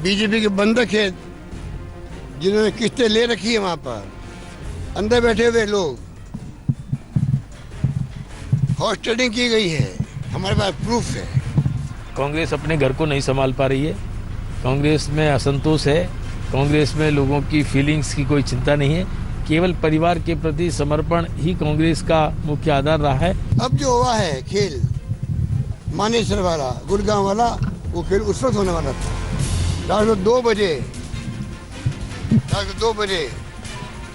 BJP के बंधक है, जिन्होंने किस्तें ले रखी है, वहां पर अंदर बैठे हुए लोग, हॉर्स ट्रेडिंग की गई है, हमारे पास प्रूफ है। कांग्रेस अपने घर को नहीं संभाल पा रही है, कांग्रेस में असंतोष है, कांग्रेस में लोगों की फीलिंग्स की कोई चिंता नहीं है, केवल परिवार के प्रति समर्पण ही कांग्रेस का मुख्य आधार रहा है। अब जो हुआ है खेल मानेसर वाला, गुड़गांव वाला, वो खेल उस वक्त होने वाला था। रात को 2 बजे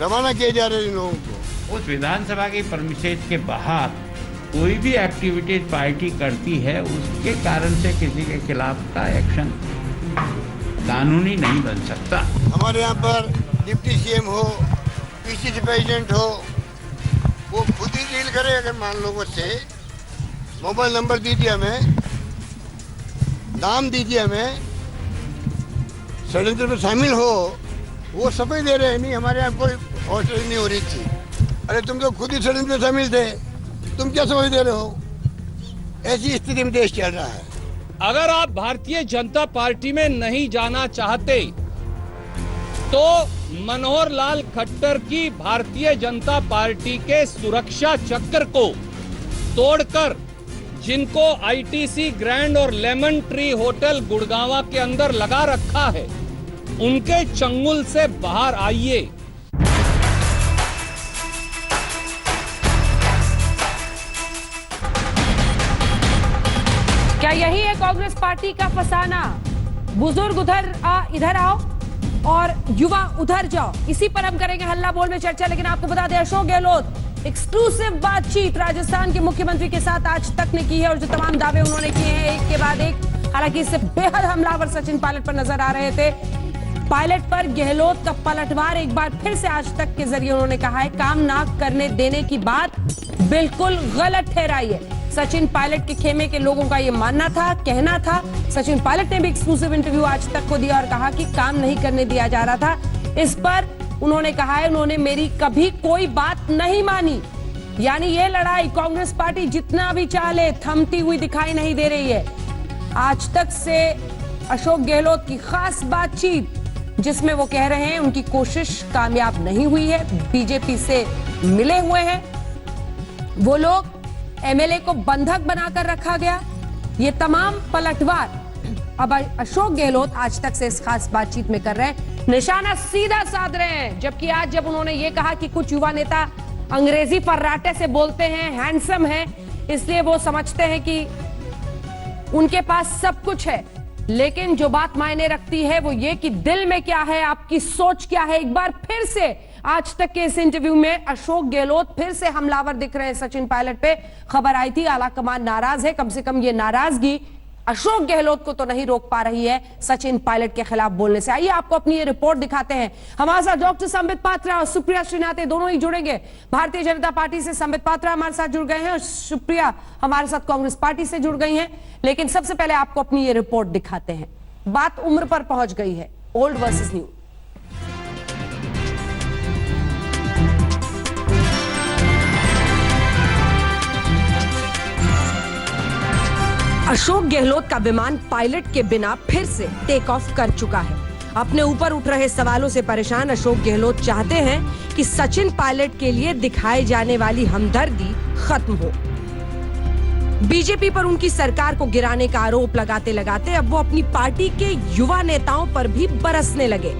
रवाना किए जा रहे हैं इन लोगों को। उस विधानसभा की परमिशन के बाहर कोई भी एक्टिविटीज पार्टी करती है, उसके कारण से किसी के खिलाफ का एक्शन कानूनी नहीं बन सकता। हमारे यहाँ पर डिप्टी सीएम हो, पीसीसी प्रेसिडेंट हो, वो खुद ही डील करे। अगर मान लो मुझसे मोबाइल नंबर दीजिए हमें, नाम दीजिए हमें, षड्यंत्र में शामिल हो, वो सब ही दे रहे हैं। नहीं, हमारे यहाँ कोई हॉस्टल नहीं हो रही थी। अरे तुम तो खुद ही षड्यंत्र में शामिल थे, तुम क्या समझ दे रहे हो? ऐसी स्थिति में देश चल रहा है। अगर आप भारतीय जनता पार्टी में नहीं जाना चाहते तो मनोहर लाल खट्टर की भारतीय जनता पार्टी के सुरक्षा चक्र को तोड़कर जिनको आईटीसी ग्रैंड और लेमन ट्री होटल गुड़गांवा के अंदर लगा रखा है, उनके चंगुल से बाहर आइए। क्या यही है कांग्रेस पार्टी का फसाना? बुजुर्ग इधर आओ और युवा उधर जाओ। इसी पर हम करेंगे हल्ला बोल में चर्चा। लेकिन आपको बता दें, अशोक गहलोत एक्सक्लूसिव बातचीत राजस्थान के मुख्यमंत्री के साथ आज तक ने की है, और जो तमाम दावे उन्होंने किए हैं एक के बाद एक, हालांकि इससे बेहद हमलावर सचिन पायलट पर नजर आ रहे थे। पायलट पर गहलोत का पलटवार एक बार फिर से आज तक के जरिए उन्होंने कहा है, काम ना करने देने की बात बिल्कुल गलत ठहराई है। सचिन पायलट के खेमे के लोगों का यह मानना था, कहना था। सचिन पायलट ने भी एक्सक्लूसिव इंटरव्यू आज तक को दिया और कहा कि काम नहीं करने दिया जा रहा था। इस पर उन्होंने कहा है, उन्होंने मेरी कभी कोई बात नहीं मानी। यानी ये लड़ाई कांग्रेस पार्टी जितना भी चाले थमती हुई दिखाई नहीं दे रही है। आज तक से अशोक गहलोत की खास बातचीत, जिसमें वो कह रहे हैं उनकी कोशिश कामयाब नहीं हुई है, बीजेपी से मिले हुए हैं वो लोग, एमएलए को बंधक बनाकर रखा गया। ये तमाम पलटवार अब अशोक गहलोत आज तक से इस खास बातचीत में कर रहे हैं, निशाना सीधा साध रहे हैं। जबकि आज जब उन्होंने ये कहा कि कुछ युवा नेता अंग्रेजी फर्राटे से बोलते हैं, हैंडसम हैं, इसलिए वो समझते हैं कि उनके पास सब कुछ है, लेकिन जो बात मायने रखती है वो ये कि दिल में क्या है, आपकी सोच क्या है। एक बार फिर से आज तक के इस इंटरव्यू में अशोक गहलोत फिर से हमलावर दिख रहे हैं सचिन पायलट पे। खबर आई थी आला कमान नाराज है, कम से कम ये नाराजगी अशोक गहलोत को तो नहीं रोक पा रही है सचिन पायलट के खिलाफ बोलने से। आइए आपको अपनी ये रिपोर्ट दिखाते हैं। हमारे साथ डॉक्टर संबित पात्रा और सुप्रिया श्रीनाथ दोनों ही जुड़ेंगे। भारतीय जनता पार्टी से संबित पात्रा हमारे साथ जुड़ गए हैं और सुप्रिया हमारे साथ कांग्रेस पार्टी से जुड़ गई हैं। लेकिन सबसे पहले आपको अपनी ये रिपोर्ट दिखाते हैं। बात उम्र पर पहुंच गई है, old versus new. Ashok Gehlot का विमान पायलट के बिना फिर से टेक ऑफ कर चुका है। अपने ऊपर उठ रहे सवालों से परेशान अशोक गहलोत चाहते हैं कि सचिन पायलट के लिए दिखाई जाने वाली हमदर्दी खत्म हो। बीजेपी पर उनकी सरकार को गिराने का आरोप लगाते लगाते अब वो अपनी पार्टी के युवा नेताओं पर भी बरसने लगे।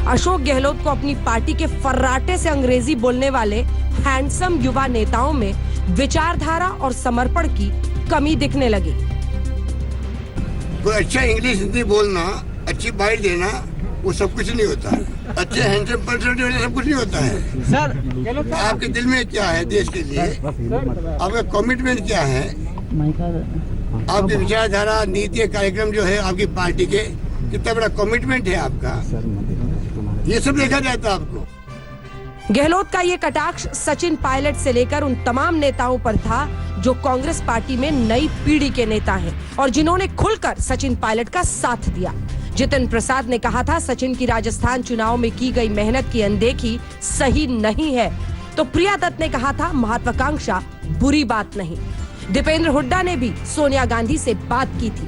अशोक गहलोत को अपनी पार्टी के फर्राटे से अंग्रेजी बोलने वाले हैंडसम युवा नेताओं में विचारधारा और समर्पण की कमी दिखने लगी। कोई अच्छा इंग्लिश हिंदी बोलना, अच्छी बाइट देना, वो सब कुछ नहीं होता है। अच्छे हैंडसम पर्सन जो सब कुछ नहीं होता है। सर, आपके दिल में क्या है देश के लिए, आपका कमिटमेंट क्या है, आपकी विचारधारा, नीति, कार्यक्रम जो है आपकी पार्टी के, कितना बड़ा कमिटमेंट है आपका, ये सब देखा जाता है आपको। गहलोत का ये कटाक्ष सचिन पायलट से लेकर उन तमाम नेताओं पर था जो कांग्रेस पार्टी में नई पीढ़ी के नेता हैं और जिन्होंने खुलकर सचिन पायलट का साथ दिया। जितिन प्रसाद ने कहा था, सचिन की राजस्थान चुनाव में की गई मेहनत की अनदेखी सही नहीं है। तो प्रिया दत्त ने कहा था, महत्वाकांक्षा बुरी बात नहीं। दीपेंद्र हुड्डा ने भी सोनिया गांधी से बात की थी।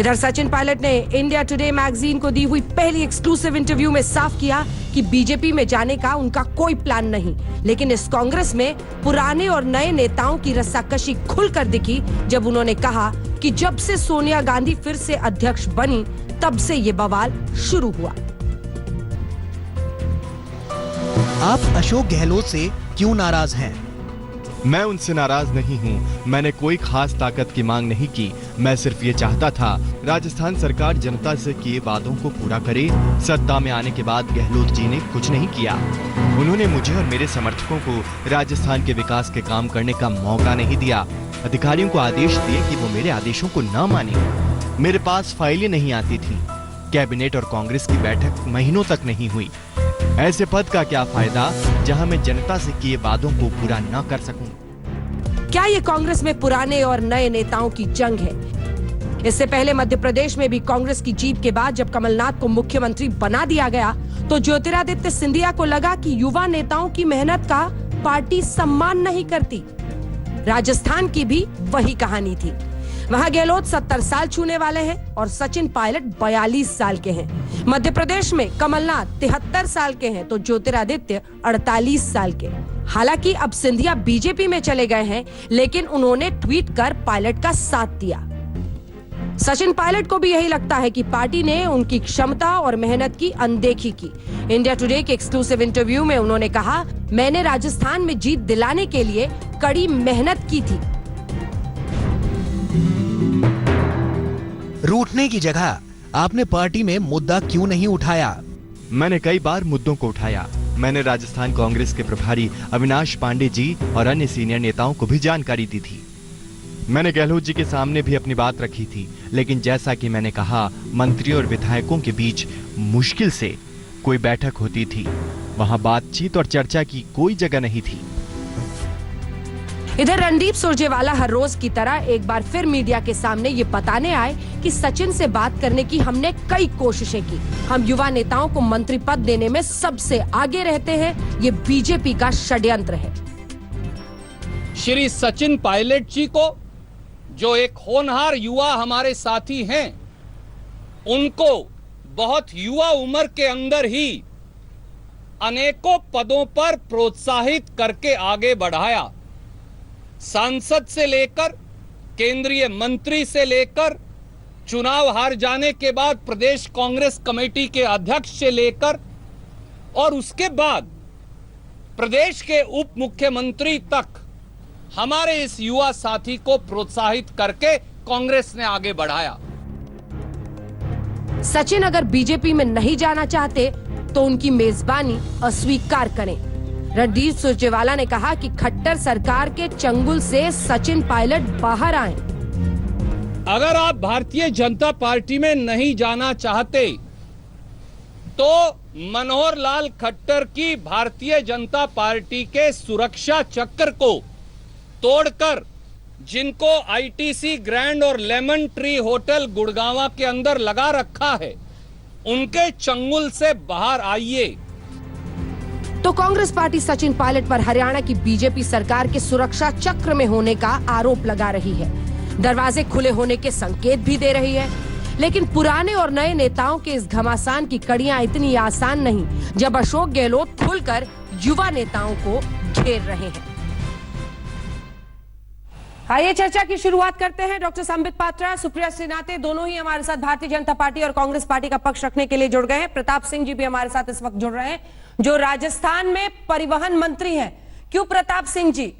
इधर सचिन पायलट ने इंडिया टुडे मैगजीन को दी हुई पहली एक्सक्लूसिव इंटरव्यू में साफ किया कि बीजेपी में जाने का उनका कोई प्लान नहीं, लेकिन इस कांग्रेस में पुराने और नए नेताओं की रस्साकशी खुलकर दिखी जब उन्होंने कहा कि जब से सोनिया गांधी फिर से अध्यक्ष बनी तब से ये बवाल शुरू हुआ। आप अशोक गहलोत से क्यों नाराज हैं? मैं उनसे नाराज नहीं हूं। मैंने कोई खास ताकत की मांग नहीं की। मैं सिर्फ ये चाहता था राजस्थान सरकार जनता से किए वादों को पूरा करे। सत्ता में आने के बाद गहलोत जी ने कुछ नहीं किया। उन्होंने मुझे और मेरे समर्थकों को राजस्थान के विकास के काम करने का मौका नहीं दिया। अधिकारियों को आदेश दिए कि वो मेरे आदेशों को न माने। मेरे पास फाइलें नहीं आती थी। कैबिनेट और कांग्रेस की बैठक महीनों तक नहीं हुई। ऐसे पद का क्या फायदा जहां मैं जनता से किए वादों को पूरा न कर सकूं? क्या ये कांग्रेस में पुराने और नए नेताओं की जंग है? इससे पहले मध्य प्रदेश में भी कांग्रेस की जीत के बाद जब कमलनाथ को मुख्यमंत्री बना दिया गया तो ज्योतिरादित्य सिंधिया को लगा कि युवा नेताओं की मेहनत का पार्टी सम्मान नहीं करती। राजस्थान की भी वही कहानी थी। वहां गहलोत 70 साल छूने वाले हैं और सचिन पायलट 42 साल के हैं। मध्य प्रदेश में कमलनाथ 73 साल के हैं तो ज्योतिरादित्य 48 साल के। हालांकि अब सिंधिया बीजेपी में चले गए हैं, लेकिन उन्होंने ट्वीट कर पायलट का साथ दिया। सचिन पायलट को भी यही लगता है कि पार्टी ने उनकी क्षमता और मेहनत की अनदेखी की। इंडिया टुडे के एक्सक्लूसिव इंटरव्यू में उन्होंने कहा, मैंने राजस्थान में जीत दिलाने के लिए कड़ी मेहनत की थी। रूठने की जगह आपने पार्टी में मुद्दा क्यों नहीं उठाया? मैंने कई बार मुद्दों को उठाया। मैंने राजस्थान कांग्रेस के प्रभारी अविनाश पांडे जी और अन्य सीनियर नेताओं को भी जानकारी दी थी। मैंने गहलोत जी के सामने भी अपनी बात रखी थी, लेकिन जैसा कि मैंने कहा, मंत्री और विधायकों के बीच मुश्किल से कोई बैठक होती थी। वहां बातचीत और चर्चा की कोई जगह नहीं थी। इधर रणदीप सुरजेवाला हर रोज की तरह एक बार फिर मीडिया के सामने ये बताने आए कि सचिन से बात करने की हमने कई कोशिशें की। हम युवा नेताओं को मंत्री पद देने में सबसे आगे रहते हैं। ये बीजेपी का षड्यंत्र है। श्री सचिन पायलट जी को, जो एक होनहार युवा हमारे साथी हैं, उनको बहुत युवा उम्र के अंदर ही अनेकों पदों पर प्रोत्साहित करके आगे बढ़ाया। सांसद से लेकर केंद्रीय मंत्री से लेकर चुनाव हार जाने के बाद प्रदेश कांग्रेस कमेटी के अध्यक्ष से लेकर और उसके बाद प्रदेश के उप मुख्यमंत्री तक हमारे इस युवा साथी को प्रोत्साहित करके कांग्रेस ने आगे बढ़ाया। सचिन अगर बीजेपी में नहीं जाना चाहते तो उनकी मेजबानी अस्वीकार करें। रणदीप सुरजेवाला ने कहा कि खट्टर सरकार के चंगुल से सचिन पायलट बाहर आए। अगर आप भारतीय जनता पार्टी में नहीं जाना चाहते तो मनोहर लाल खट्टर की भारतीय जनता पार्टी के सुरक्षा चक्र को तोड़कर, जिनको आईटीसी ग्रैंड और लेमन ट्री होटल गुड़गांवा के अंदर लगा रखा है, उनके चंगुल से बाहर आइए। तो कांग्रेस पार्टी सचिन पायलट पर हरियाणा की बीजेपी सरकार के सुरक्षा चक्र में होने का आरोप लगा रही है। दरवाजे खुले होने के संकेत भी दे रही है, लेकिन पुराने और नए नेताओं के इस घमासान की कड़ियां इतनी आसान नहीं, जब अशोक गहलोत खुलकर युवा नेताओं को घेर रहे हैं। आइए चर्चा की शुरुआत करते हैं। डॉक्टर संबित पात्रा, सुप्रिया श्रीनाथे दोनों ही हमारे साथ भारतीय जनता पार्टी और कांग्रेस पार्टी का पक्ष रखने के लिए जुड़ गए हैं। प्रताप सिंह जी भी हमारे साथ इस वक्त जुड़ रहे हैं, जो राजस्थान में परिवहन मंत्री हैं। क्यों प्रताप सिंह जी,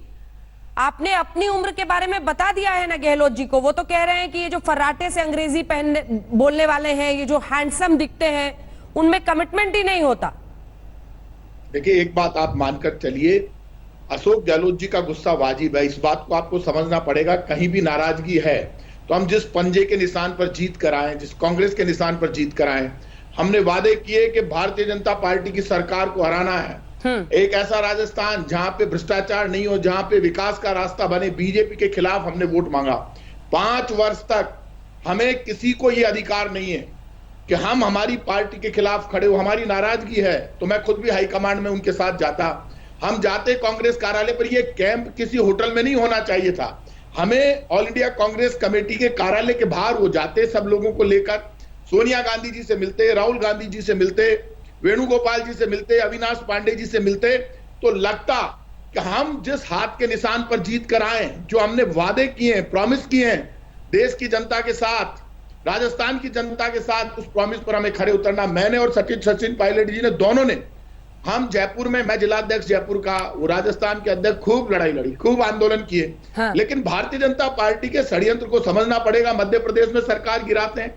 आपने अपनी उम्र के बारे में बता दिया है ना गहलोत जी को। वो तो कह रहे हैं कि ये जो फर्राटे से अंग्रेजी बोलने वाले हैं, ये जो हैंडसम दिखते हैं, उनमें कमिटमेंट ही नहीं होता। देखिए, एक बात आप मानकर चलिए, अशोक गहलोत जी का गुस्सा वाजिब है। इस बात को आपको समझना पड़ेगा। कहीं भी नाराजगी है तो हम जिस पंजे के निशान पर जीत कर आए, जिस कांग्रेस के निशान पर जीत कर आए, हमने वादे किए कि भारतीय जनता पार्टी की सरकार को हराना है। एक ऐसा राजस्थान जहां पे भ्रष्टाचार नहीं हो, जहां पे विकास का रास्ता बने। बीजेपी के खिलाफ हमने वोट मांगा। 5 वर्ष तक हमें किसी को यह अधिकार नहीं है कि हम हमारी पार्टी के खिलाफ खड़े हो। हमारी नाराजगी है तो मैं खुद भी हाईकमांड में उनके साथ जाता। हम जाते कांग्रेस कार्यालय पर। यह कैंप किसी होटल में नहीं होना चाहिए था। हमें ऑल इंडिया कांग्रेस कमेटी के कार्यालय के बाहर वो जाते सब लोगों को लेकर, सोनिया गांधी जी से मिलते, राहुल गांधी जी से मिलते, वेणुगोपाल जी से मिलते, अविनाश पांडे जी से मिलते, तो लगता कि हम जिस हाथ के निशान पर जीत कर आए, जो हमने वादे किए हैं, प्रॉमिस किए हैं देश की जनता के साथ, राजस्थान की जनता के साथ, उस प्रॉमिस पर हमें खड़े उतरना। मैंने और सचिन पायलट जी ने, दोनों ने, हम जयपुर में, मैं जिलाध्यक्ष जयपुर का, वो राजस्थान के अध्यक्ष, खूब लड़ाई लड़ी, खूब आंदोलन किए। हाँ। लेकिन भारतीय जनता पार्टी के षड्यंत्र को समझना पड़ेगा। मध्य प्रदेश में सरकार गिराते हैं,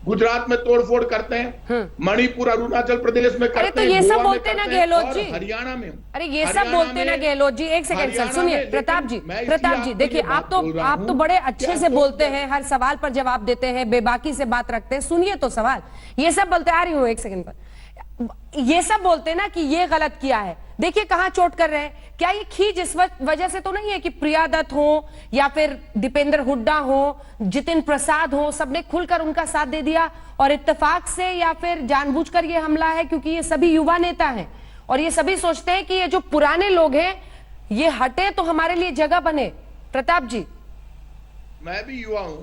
गुजरात में तोड़फोड़ करते हैं, मणिपुर अरुणाचल प्रदेश में करते हैं, अरे तो ये सब गोवा में बोलते ना करते हैं, गहलोत और जी, हरियाणा में, अरे ये सब बोलते ना गहलोत जी, एक सेकंड सर सुनिए। प्रताप जी देखिए, आप तो बड़े अच्छे से बोलते हैं, हर सवाल पर जवाब देते हैं, बेबाकी से बात रखते हैं। सुनिए तो सवाल, ये सब बोलते, आ रही हूं एक सेकंड पर, ये सब बोलते ना कि ये गलत किया है, देखिए कहां चोट कर रहे हैं। क्या ये खींच इस वजह से तो नहीं है कि प्रिया दत्त हो या फिर दीपेंद्र हुड्डा हो, जितिन प्रसाद हो, सबने खुलकर उनका साथ दे दिया, और इत्तेफाक से या फिर जानबूझकर ये हमला है क्योंकि ये सभी युवा नेता हैं और ये सभी सोचते हैं कि ये जो पुराने लोग हैं ये हटे तो हमारे लिए जगह बने। प्रताप जी, मैं भी युवा हूं,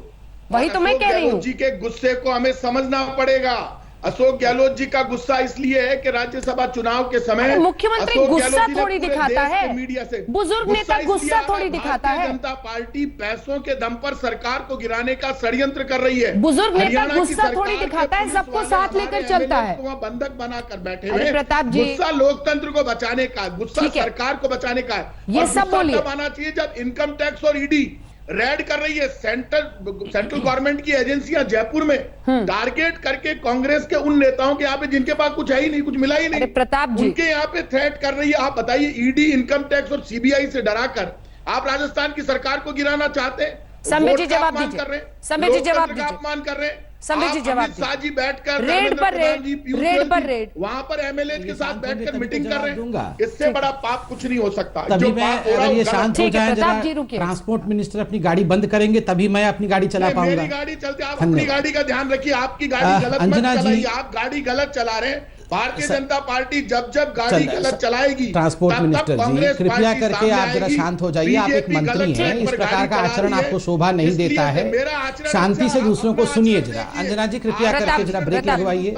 वही तो मैं कह रही हूं जी के गुस्से को हमें समझना पड़ेगा। अशोक गहलोत जी का गुस्सा इसलिए है कि राज्यसभा चुनाव के समय मुख्यमंत्री गुस्सा थोड़ी दिखाता है, मीडिया से बुजुर्ग नेता गुस्सा थोड़ी दिखाता है। जनता पार्टी पैसों के दम पर सरकार को गिराने का षड्यंत्र कर रही है। बुजुर्ग नेता गुस्सा थोड़ी दिखाता है, सबको साथ लेकर चलता है। बंधक बनाकर बैठे अरे हैं। प्रताप जी, गुस्सा लोकतंत्र को बचाने का, गुस्सा सरकार को बचाने का है। ये सब बोलिए। तब आना चाहिए जब इनकम टैक्स और ईडी रेड कर रही है, सेंट्रल गवर्नमेंट की एजेंसियां जयपुर में टारगेट करके कांग्रेस के उन नेताओं के यहाँ पे जिनके पास कुछ है ही नहीं, कुछ मिला ही नहीं, प्रताप जी, उनके यहाँ पे थ्रेट कर रही है। आप बताइए, ईडी, इनकम टैक्स और सीबीआई से डराकर आप राजस्थान की सरकार को गिराना चाहते हैं? संबित जी जवाब दीजिए, संबित जी जवाब दीजिए, अपमान कर रहे हैं। संबित जी जवाब दीजिए। साजी बैठकर रेड पर रेड वहां पर एमएलए के साथ बैठकर मीटिंग कर रहे हैं। इससे बड़ा पाप कुछ नहीं हो सकता। तभी मैं, अगर ये शांत हो जाए जरा, प्रताप जी रुकिए। ट्रांसपोर्ट मिनिस्टर अपनी गाड़ी बंद करेंगे तभी मैं अपनी गाड़ी चला पाऊंगा। मेरी गाड़ी चलते, आप अपनी गाड़ी का ध्यान रखिए, आपकी गाड़ी गलत मत चलाइए। आप गाड़ी गलत चला रहे हैं। भारतीय जनता पार्टी जब जब गाड़ी गलत चलाएगी, ट्रांसपोर्ट मिनिस्टर जी कृपया करके आप जरा शांत हो जाइए। आप एक मंत्री हैं, इस प्रकार का आचरण आपको शोभा नहीं देता है। शांति से दूसरों को सुनिए जरा। अंजना जी कृपया करके जरा ब्रेक लगवाइए।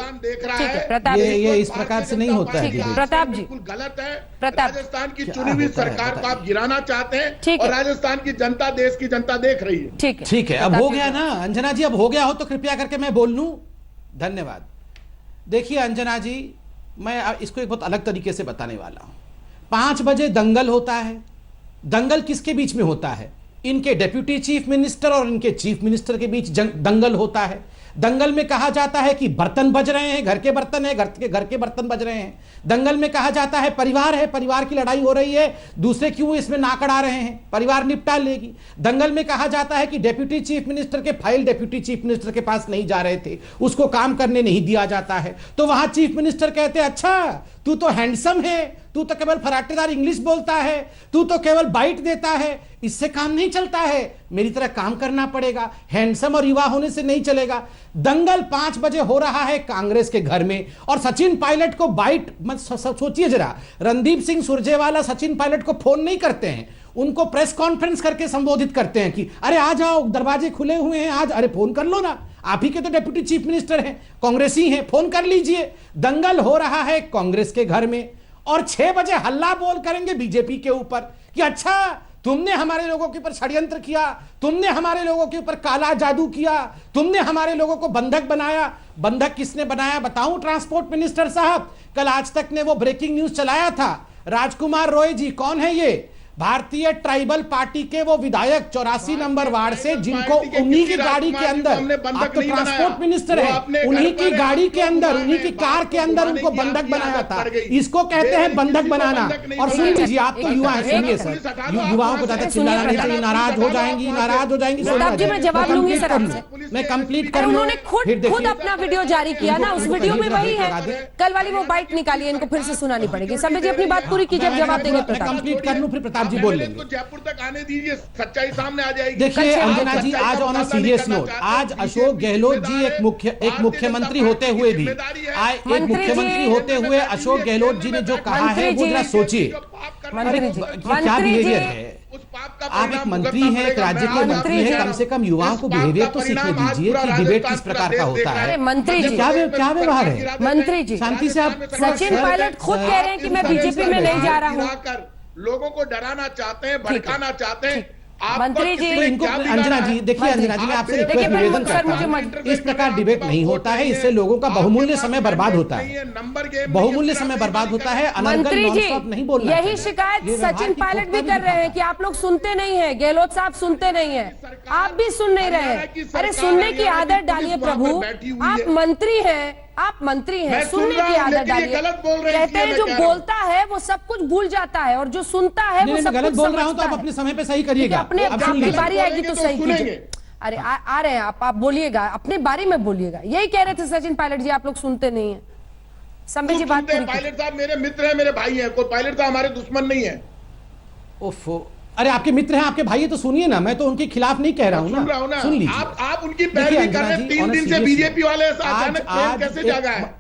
ये इस प्रकार से नहीं होता है। प्रताप जी गलत है। प्रताप, राजस्थान की चुनी हुई सरकार को आप गिराना चाहते हैं और राजस्थान की जनता, देश की जनता देख रही है। ठीक है, अब हो गया ना अंजना जी, अब हो गया हो तो कृपया करके मैं बोल लूं। धन्यवाद। देखिए अंजना जी, मैं इसको एक बहुत अलग तरीके से बताने वाला हूं। 5 बजे दंगल होता है। दंगल किसके बीच में होता है? इनके डेप्यूटी चीफ मिनिस्टर और इनके चीफ मिनिस्टर के बीच दंगल होता है। दंगल में कहा जाता है कि बर्तन बज रहे हैं, घर के बर्तन है, घर के बर्तन बज रहे हैं। दंगल में कहा जाता है परिवार है, परिवार की लड़ाई हो रही है, दूसरे क्यों इसमें नाक अड़ा रहे हैं, परिवार निपटा लेगी। दंगल में कहा जाता है कि डेप्यूटी चीफ मिनिस्टर के फाइल डेप्यूटी चीफ मिनिस्टर के पास नहीं जा रहे थे, उसको काम करने नहीं दिया जाता है, तो वहां चीफ मिनिस्टर कहते हैं अच्छा तू तो हैंडसम है, तू तो केवल फराटेदार इंग्लिश बोलता है, तू तो केवल बाइट देता है, इससे काम नहीं चलता है, मेरी तरह काम करना पड़ेगा, हैंडसम और युवा होने से नहीं चलेगा। दंगल 5 बजे हो रहा है कांग्रेस के घर में और सचिन पायलट को बाइट मत सोचिए जरा, रणदीप सिंह सुरजेवाला सचिन पायलट को फोन नहीं करते हैं, उनको प्रेस कॉन्फ्रेंस करके संबोधित करते हैं कि अरे आ जाओ, दरवाजे खुले हुए हैं आज, अरे फोन कर लो ना, आप ही के तो डेप्यूटी चीफ मिनिस्टर हैं, कांग्रेसी हैं, फोन कर लीजिए। दंगल हो रहा है कांग्रेस के घर में और 6 बजे हल्ला बोल करेंगे बीजेपी के ऊपर कि अच्छा तुमने हमारे लोगों के ऊपर षड्यंत्र किया, तुमने हमारे लोगों के ऊपर काला जादू किया, तुमने हमारे लोगों को बंधक बनाया। बंधक किसने बनाया बताऊं ट्रांसपोर्ट मिनिस्टर साहब? कल आज तक ने वो ब्रेकिंग न्यूज चलाया था, राजकुमार रॉय जी। कौन है ये? भारतीय ट्राइबल पार्टी के वो विधायक 84 नंबर वार्ड से, जिनको उन्हीं की गाड़ी के अंदर, आप तो ट्रांसपोर्ट मिनिस्टर है, उन्हीं की गाड़ी के अंदर, उन्हीं की कार के अंदर उनको बंधक बनाया था। इसको कहते हैं बंधक बनाना। और सुन लीजिए, आप तो युवा हैं, सुनिए सर, युवाओं को ज्यादा चिल्लाना नहीं चाहिए, नाराज हो जाएंगी, नाराज हो जाएंगी। मैं जवाब लूंगी सर आपसे, मैं कंप्लीट कर, उन्होंने खुद अपना वीडियो जारी किया ना, उस वीडियो में वही है, कल वाली वो बाइट निकाली, इनको फिर से सुनानी पड़ेगी। संबित जी अपनी बात पूरी कीजिए, जवाब देंगे। कंप्लीट कर लूं फिर प्रताप जी बोल लेंगे। जयपुर तक आने दीजिए, सच्चाई सामने आ जाएगी। देखिए अंजना जी, आज ऑन अ सीरियस नोट, आज अशोक गहलोत जी एक मुख्यमंत्री होते हुए भी, एक मुख्यमंत्री होते हुए अशोक गहलोत जी ने जो कहा है वो जरा सोचिए, क्या बिहेवियर है। आपका आप एक परिणाम मंत्री भुगतना हैं, एक पड़ेगा। राज्य मैं के आज मंत्री आपसे हैं, कह कम रहा से कम हूं, युवाओं इस को बात बिहेवियर का तो सीखने परिणाम आज दीजिए पूरा कि डिबेट राजस्थान, किस पूरा प्रकार का देश देख होता रहा है। मंत्री जी, क्या मंत्री जी, शांति से आप सचिन पायलट खुद कह रहे हैं कि मैं बीजेपी में नहीं जा रहा हूं। लोगों को डराना चाहते हैं, भड़काना चाहते हैं। आपका मंत्री जी, किसी ने इनको क्या बिगाड़ा अंजना है? जी, देखिए अंजना जी, मैं आपसे देखिए, रिक्वेस्ट मैं निवेदन सर, करता मुझे हूं, इस प्रकार डिबेट नहीं होता है, इससे लोगों का बहुमूल्य समय बर्बाद होता है, बहुमूल्य समय बर्बाद होता है। अनर्गल मंत्री नॉन जी, स्टॉप नहीं बोलना यही चाहिए। शिकायत ये व्यवहार सचिन की पायलट भी खोखता कर रहे हैं दिखाता कि आप लोग सुनते नहीं हैं, गहलोत साहब सुनते नहीं हैं, आप भी सुन नहीं रहे हैं। अरे सुनने की आदत डालिए प्रभु, आप मंत्री हैं, आप मंत्री हैं, मैं सुनने सुन रहा की हूं, आदत लेकिन ये डालिए। गलत बोल रहे हैं, कहते हैं इसलिए जो मैं कह रहा हूं। बोलता है वो सब कुछ भूल जाता है और जो सुनता है वो नहीं, सब मैं गलत कुछ बोल रहा हूं तो समझता आप है। अपने समय पे सही ठीक है, करिएगा। अपने अब सुन आपकी लीजिए। बारी आएगी तो बोलेंगे तो सही कीजिए। सुनेंगे। अरे आ रहे हैं आप बोलिएगा, अपने बारे में बोलिएगा। यही कह रहे थे सचिन पायलट जी, आप लोग सुनते नहीं है। संबित जी बात पूरी पायलट साहब मेरे मित्र हैं, मेरे भाई हैं, कोई पायलट साहब हमारे दुश्मन नहीं है। ओफो, अरे आपके मित्र हैं, आपके भाई है तो सुनिए ना, मैं तो उनके खिलाफ नहीं कह रहा हूं सुन रहा हूं ना, सुन लीजिए। आप उनकी देखिए पैरवी अंजना कर रहे जी, हैं। 3 on a दिन से serious बीजेपी note, वाले से आज- अचानक प्रेम आज कैसे एक- जागा है?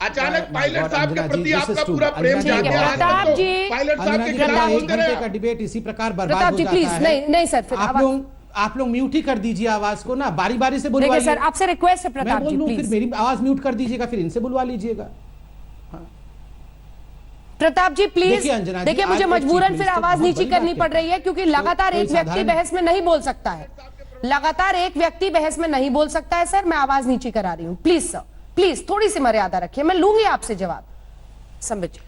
अचानक My पायलट God, साहब के अंजना प्रति जी, this आपका is true. पूरा प्रेम अंजना जी, जाग गया। प्रताप आज तक तो जी, पायलट साहब अंजना के जी, खिलाफ एक बोलते घंटे रहे। का डिबेट इसी प्रकार बर्बाद प्रताप हो जी जाता प्लीज, है। नहीं सर, फिर आप लोग म्यूट ही कर दीजिए आवाज को ना, बारी बारी से देखिए बुलवाइए। सर, आपसे रिक्वेस्ट है मैं प्रताप बोल जी दूं, फिर प्लीज। मेरी आवाज म्यूट कर दीजिएगा, फिर इनसे बुलवा लीजिएगा। प्रताप जी प्लीज, देखिए अंजना जी, देखिए मुझे आज एक मजबूरन चीफ फिर मिनिस्टर आवाज बहुत नीची बड़ी करनी बात पड़ कहते रही है, क्योंकि लगातार कोई एक व्यक्ति साधारण- बहस में नहीं बोल सकता है। लगातार एक व्यक्ति बहस में नहीं बोल सकता है सर, मैं आवाज नीची करा रही हूं। प्लीज सर, प्लीज थोड़ी सी मर्यादा रखिए, मैं लूंगी आपसे जवाब। संबित जी,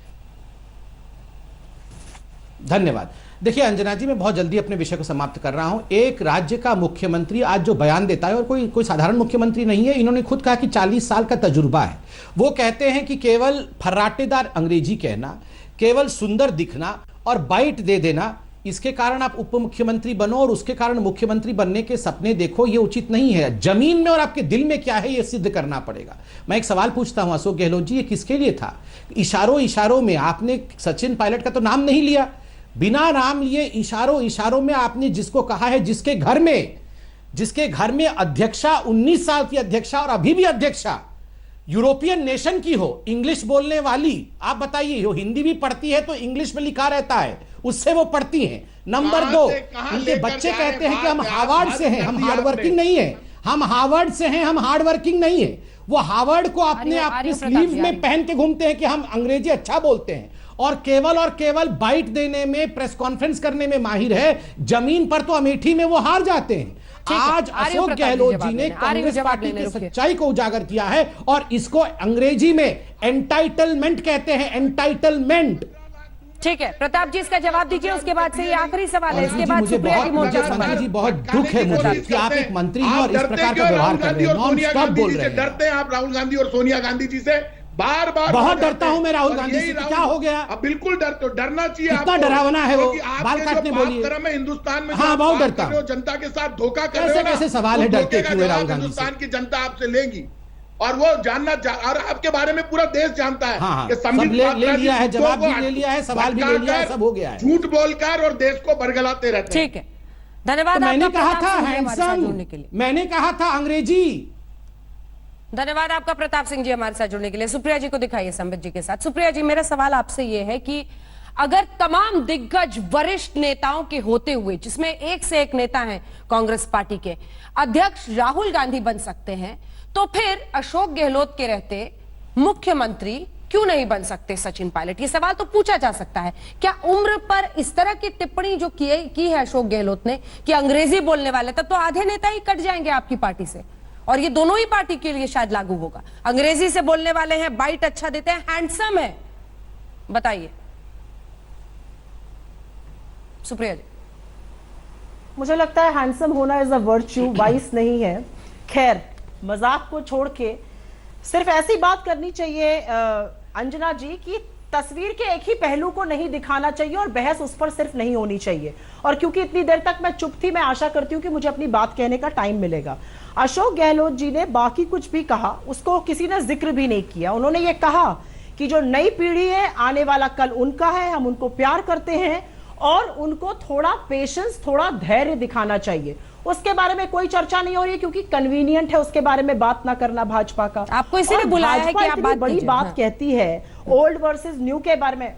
धन्यवाद। देखिए अंजना जी, मैं बहुत जल्दी अपने विषय को समाप्त कर रहा हूं। एक राज्य का मुख्यमंत्री आज जो बयान देता है, और कोई साधारण मुख्यमंत्री नहीं है, इन्होंने खुद कहा कि 40 साल का तजुर्बा है। वो कहते हैं कि केवल फर्राटेदार अंग्रेजी कहना, केवल सुंदर दिखना और बाइट दे देना, इसके कारण आप उप मुख्यमंत्री बनो और उसके कारण मुख्यमंत्री बनने के सपने देखो, ये उचित नहीं है। जमीन में और आपके दिल में क्या है, ये सिद्ध करना पड़ेगा। मैं एक सवाल पूछता हूं अशोक गहलोत जी, ये किसके लिए था? इशारों में आपने सचिन पायलट का तो नाम नहीं लिया, बिना नाम लिए इशारों में आपने जिसको कहा है, जिसके घर में अध्यक्षा 19 साल की अध्यक्षा और अभी भी अध्यक्षा यूरोपियन नेशन की हो, इंग्लिश बोलने वाली, आप बताइए, वो हिंदी भी पढ़ती है तो इंग्लिश में लिखा रहता है, उससे वो पढ़ती हैं। नंबर 2, उनके बच्चे कहते हैं कि हम हार्वर्ड से हैं, हम हार्डवर्किंग नहीं है, हम हार्वर्ड से हैं, हम हार्डवर्किंग नहीं है। वो हार्वर्ड को अपने आपके स्लीव में पहन के घूमते हैं कि हम अंग्रेजी अच्छा बोलते हैं, और केवल बाइट देने में, प्रेस कॉन्फ्रेंस करने में माहिर है। जमीन पर तो अमेठी में वो हार जाते हैं। आज अशोक गहलोत जी ने कांग्रेस पार्टी की सच्चाई को उजागर किया है, और इसको अंग्रेजी में एंटाइटलमेंट कहते हैं, एंटाइटलमेंट। ठीक है प्रताप जी, इसका जवाब दीजिए, उसके बाद से ये आखिरी सवाल है, इसके बाद मुझे सुप्रिया की मोर्चा मंत्री सवाल। जी, बहुत दुख है मुझे कि आप एक मंत्री हैं और इस प्रकार का व्यवहार कर रहे हैं, नॉन स्टॉप बोल रहे हैं। डरते हैं आप राहुल गांधी और सोनिया गांधी जी से, बार बहुत डरता हूं मैं राहुल गांधी से। क्या हो गया? अब बिल्कुल डरना चाहिए। कितना डरावना है वो, बाल काटने बोलिए। कर्म है हिंदुस्तान में, हाँ, बहुत डरता हूं। जनता के साथ धोखा कर रहे हो ना, कैसे सवाल है, डरते क्यों है राहुल गांधी से? हिंदुस्तान की जनता आपसे लेगी, और वो और आपके बारे में पूरा देश जानता है। हाँ, कि सब ले लिया है, जवाब भी ले लिया है, सवाल भी ले लिया है, सब हो गया है। झूठ बोलकर और देश को बरगलाते रहते हैं। ठीक है, धन्यवाद। तो मैंने आपका कहा प्रताप था सिंह जी हमारे साथ हैंडसम, जुड़ने के लिए। मैंने कहा था अंग्रेजी। धन्यवाद आपका प्रताप सिंह जी हमारे साथ जुड़ने के लिए। सुप्रिया जी को दिखाइए संबित जी के साथ। सुप्रिया जी, मेरा सवाल आपसे यह है कि अगर तमाम दिग्गज वरिष्ठ नेताओं के होते हुए, जिसमें एक से एक नेता हैं कांग्रेस पार्टी के, अध्यक्ष राहुल गांधी बन सकते हैं, तो फिर अशोक गहलोत के रहते मुख्यमंत्री क्यों नहीं बन सकते सचिन पायलट? ये सवाल तो पूछा जा सकता है। क्या उम्र पर इस तरह की टिप्पणी जो की है अशोक गहलोत ने कि अंग्रेजी बोलने वाले, तब तो आधे नेता ही कट जाएंगे आपकी पार्टी से, और ये दोनों ही पार्टी के लिए शायद लागू होगा। अंग्रेजी से बोलने वाले हैं, बाइट अच्छा देते हैं, हैंडसम है। बताइए सुप्रिया जी। मुझे लगता है हैंडसम होना इज अ वर्च्यू, वाइस नहीं है। खैर, मजाक को छोड़ के सिर्फ ऐसी बात करनी चाहिए अंजना जी की तस्वीर के एक ही पहलू को नहीं दिखाना चाहिए और बहस उस पर सिर्फ नहीं होनी चाहिए। और क्योंकि इतनी देर तक मैं चुप थी, मैं आशा करती हूं कि मुझे अपनी बात कहने का टाइम मिलेगा। अशोक गहलोत जी ने बाकी कुछ भी कहा, उसको किसी ने जिक्र भी नहीं किया। उन्होंने ये कहा कि जो नई पीढ़ी है, आने वाला कल उनका है, हम उनको प्यार करते हैं और उनको थोड़ा पेशेंस, थोड़ा धैर्य दिखाना चाहिए। उसके बारे में कोई चर्चा नहीं हो रही है क्योंकि कन्वीनियंट है उसके बारे में बात ना करना भाजपा का। आपको इसीलिए बुलाया है कि आप बात बड़ी कीजिए। बात हाँ। कहती है ओल्ड वर्सेस न्यू के बारे में।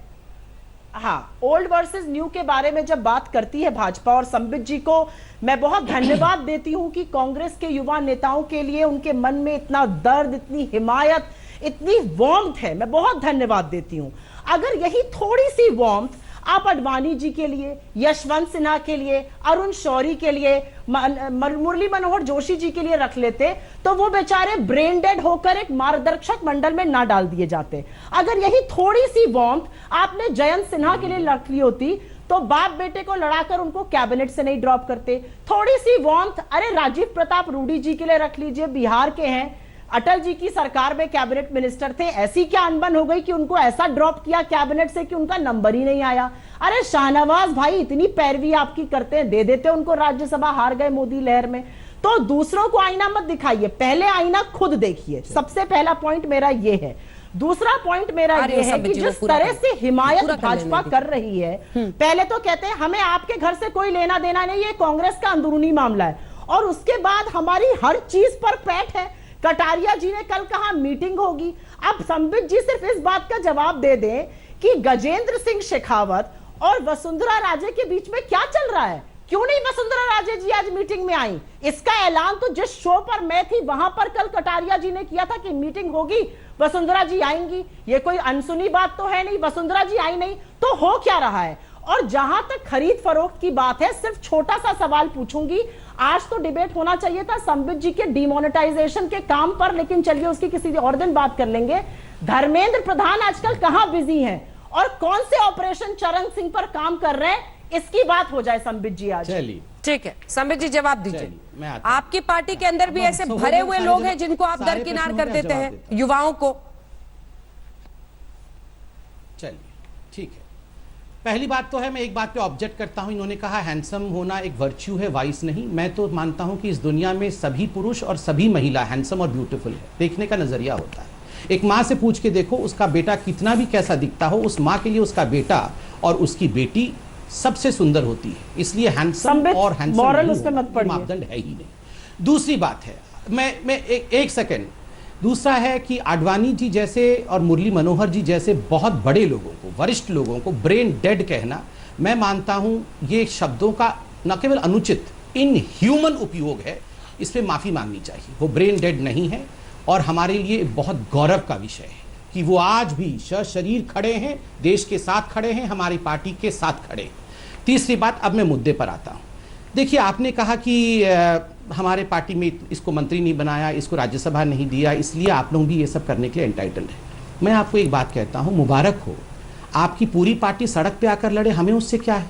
हाँ, ओल्ड वर्सेस न्यू के बारे में जब बात करती है भाजपा, और संबित जी को मैं बहुत धन्यवाद देती हूं कि कांग्रेस के युवा नेताओं के लिए उनके मन में इतना दर्द, इतनी हिमायत, इतनी वार्मथ है, मैं बहुत धन्यवाद देती हूं। अगर यही थोड़ी सी वार्मथ आप अडवाणी जी के लिए, यशवंत सिन्हा के लिए, अरुण शौरी के लिए, मुरली मनोहर जोशी जी के लिए रख लेते तो वो बेचारे ब्रेन डेड होकर एक मार्गदर्शक मंडल में ना डाल दिए जाते। अगर यही थोड़ी सी वार्मथ आपने जयंत सिन्हा के लिए रख ली होती तो बाप बेटे को लड़ाकर उनको कैबिनेट से नहीं ड्रॉप करते। थोड़ी सी वार्मथ अरे राजीव प्रताप रूडी जी के लिए रख लीजिए, बिहार के हैं, अटल जी की सरकार में कैबिनेट मिनिस्टर थे, ऐसी क्या अनबन हो गई कि उनको ऐसा ड्रॉप किया कैबिनेट से कि उनका नंबर ही नहीं आया। अरे शाहनवाज भाई, इतनी पैरवी आपकी करते हैं, दे देते उनको राज्यसभा, हार गए मोदी लहर में। तो दूसरों को आईना मत दिखाइए, पहले आईना खुद देखिए। सबसे पहला पॉइंट मेरा ये है। दूसरा पॉइंट मेरा ये है कि जिस तरह से हिमायत भाजपा कर रही है, पहले तो कहते हैं हमें आपके घर से कोई लेना देना नहीं, ये कांग्रेस का अंदरूनी मामला है, और उसके बाद हमारी हर चीज पर पैठ है। कटारिया जी ने कल कहा मीटिंग होगी। अब संबित जी सिर्फ इस बात का जवाब दे दें कि गजेंद्र सिंह शेखावत और वसुंधरा राजे के बीच में क्या चल रहा है, क्यों नहीं वसुंधरा राजे जी आज मीटिंग में आई? इसका ऐलान तो जिस शो पर मैं थी वहां पर कल कटारिया जी ने किया था कि मीटिंग होगी, वसुंधरा जी आएंगी। ये कोई अनसुनी बात तो है नहीं, वसुंधरा जी आई नहीं तो हो क्या रहा है? और जहां तक खरीद फरोख्त की बात है, सिर्फ छोटा सा सवाल पूछूंगी। आज तो डिबेट होना चाहिए था संबित जी के डिमोनेटाइजेशन के काम पर, लेकिन चलिए उसकी किसी और दिन बात कर लेंगे। धर्मेंद्र प्रधान आजकल कहां बिजी हैं और कौन से ऑपरेशन चरण सिंह पर काम कर रहे हैं, इसकी बात हो जाए संबित जी आज। चलिए ठीक है, संबित जी जवाब दीजिए। मैं आता हूं। आपकी पार्टी के अंदर भी ऐसे भरे हुए लोग हैं जिनको आप दरकिनार कर देते हैं, युवाओं को। चलिए ठीक है। पहली बात तो है, मैं एक बात पे ऑब्जेक्ट करता हूं। इन्होंने कहा हैंडसम होना एक वर्च्यू है, वाइस नहीं। मैं तो मानता हूं कि इस दुनिया में सभी पुरुष और सभी महिला हैंडसम और ब्यूटीफुल है, देखने का नजरिया होता है। एक माँ से पूछ के देखो उसका बेटा कितना भी कैसा दिखता हो, उस माँ के लिए उसका बेटा और उसकी बेटी सबसे सुंदर होती है। इसलिए हैंडसम और हैंडसम मापदंड है ही नहीं। दूसरी बात है, मैं एक सेकेंड, दूसरा है कि आडवाणी जी जैसे और मुरली मनोहर जी जैसे बहुत बड़े लोगों को, वरिष्ठ लोगों को ब्रेन डेड कहना, मैं मानता हूं ये शब्दों का न केवल अनुचित, इनह्यूमन उपयोग है। इस पे माफी मांगनी चाहिए। वो ब्रेन डेड नहीं है और हमारे लिए बहुत गौरव का विषय है कि वो आज भी सशरीर खड़े हैं, देश के साथ खड़े हैं, हमारी पार्टी के साथ खड़े हैं। तीसरी बात, अब मैं मुद्दे पर आता हूं। देखिए, आपने कहा कि हमारे पार्टी में इसको मंत्री नहीं बनाया, इसको राज्यसभा नहीं दिया, इसलिए आप लोग भी ये सब करने के लिए एंटाइटल्ड है। मैं आपको एक बात कहता हूं, मुबारक हो, आपकी पूरी पार्टी सड़क पे आकर लड़े, हमें उससे क्या है।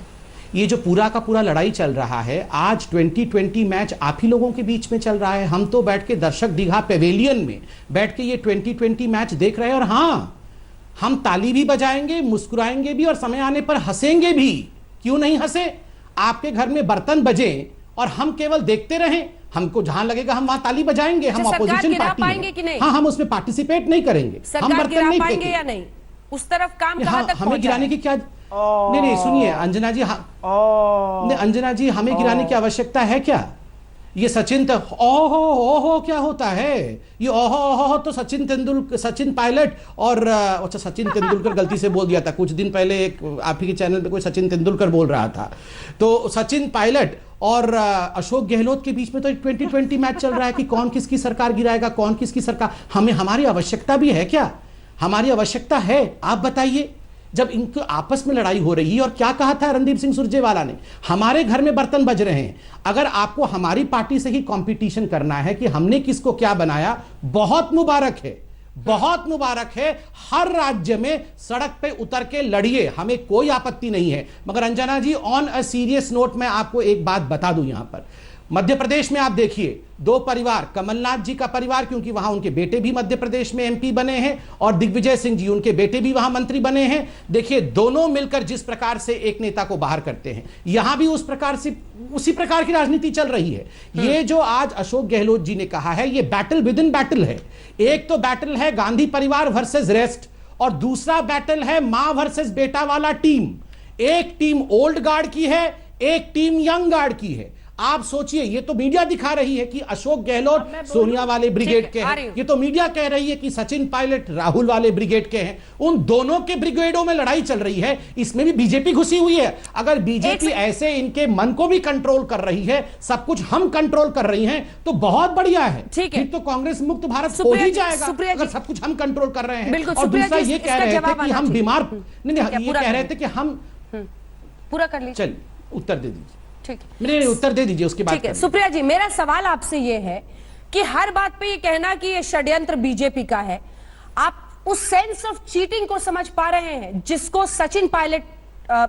ये जो पूरा का पूरा लड़ाई चल रहा है, आज 2020 मैच आप ही लोगों के बीच में चल रहा है। हम तो बैठ के दर्शक दीघा पेवेलियन में बैठ के ये 2020 मैच देख रहे हैं, और हाँ, हम ताली भी बजाएंगे, मुस्कुराएंगे भी, और समय आने पर हंसेंगे भी। क्यों नहीं हंसे? आपके घर में बर्तन बजे और हम केवल देखते रहें, हमको जहां लगेगा हम वहां ताली बजाएंगे। हम अपोजिशन पार्टी हैं, हाँ, हम उसमें पार्टिसिपेट नहीं करेंगे, हम बर्तन नहीं फेंकेंगे या नहीं, उस तरफ काम कहां तक हमें गिराने की क्या? नहीं, सुनिए अंजना जी, अंजना जी, हमें गिराने की आवश्यकता है क्या? ये सचिन ओहो क्या होता है ये? ओहो तो सचिन पायलट और अच्छा, सचिन तेंदुलकर गलती से बोल दिया था कुछ दिन पहले, एक आप ही के चैनल पे कोई सचिन तेंदुलकर बोल रहा था, तो सचिन पायलट और अशोक गहलोत के बीच में तो 2020 मैच चल रहा है कि कौन किसकी सरकार गिराएगा, कौन किसकी सरकार। हमारी आवश्यकता भी है क्या? हमारी आवश्यकता है, आप बताइए। जब इनको आपस में लड़ाई हो रही है, और क्या कहा था रणदीप सिंह सुरजेवाला ने, हमारे घर में बर्तन बज रहे हैं। अगर आपको हमारी पार्टी से ही कंपटीशन करना है कि हमने किसको क्या बनाया, बहुत मुबारक है, बहुत मुबारक है। हर राज्य में सड़क पे उतर के लड़िए, हमें कोई आपत्ति नहीं है। मगर अंजना जी, ऑन अ सीरियस नोट, मैं आपको एक बात बता दूं, यहां पर मध्य प्रदेश में आप देखिए, दो परिवार, कमलनाथ जी का परिवार, क्योंकि वहां उनके बेटे भी मध्य प्रदेश में एमपी बने हैं, और दिग्विजय सिंह जी, उनके बेटे भी वहां मंत्री बने हैं। देखिए, दोनों मिलकर जिस प्रकार से एक नेता को बाहर करते हैं, यहां भी उसी प्रकार की राजनीति चल रही है। ये जो आज अशोक गहलोत जी ने कहा है, ये बैटल विद इन बैटल है। एक तो बैटल है गांधी परिवार वर्सेस रेस्ट, और दूसरा बैटल है मां वर्सेस बेटा वाला टीम। एक टीम ओल्ड गार्ड की है, एक टीम यंग गार्ड की है। आप सोचिए, ये तो मीडिया दिखा रही है कि अशोक गहलोत सोनिया वाले ब्रिगेड के हैं, ये तो मीडिया कह रही है कि सचिन पायलट राहुल वाले ब्रिगेड के हैं। उन दोनों के ब्रिगेडों में लड़ाई चल रही है, इसमें भी बीजेपी घुसी हुई है। अगर बीजेपी ऐसे इनके मन को भी कंट्रोल कर रही है, सब कुछ हम कंट्रोल कर रही हैं, तो बहुत बढ़िया है। फिर तो कांग्रेस मुक्त भारत हो ही जाएगा अगर सब कुछ हम कंट्रोल कर रहे हैं। और दूसरा ये कह रहे थे कि हम बीमार, नहीं ये कह रहे थे कि हम पूरा कर लीजिए, चलिए उत्तर दे दीजिए। ठीक है, नहीं उत्तर दे दीजिए उसके बाद। ठीक है सुप्रिया जी, मेरा सवाल आपसे ये है कि हर बात पे ये कहना कि ये षड्यंत्र बीजेपी का है, आप उस सेंस ऑफ चीटिंग को समझ पा रहे हैं जिसको सचिन पायलट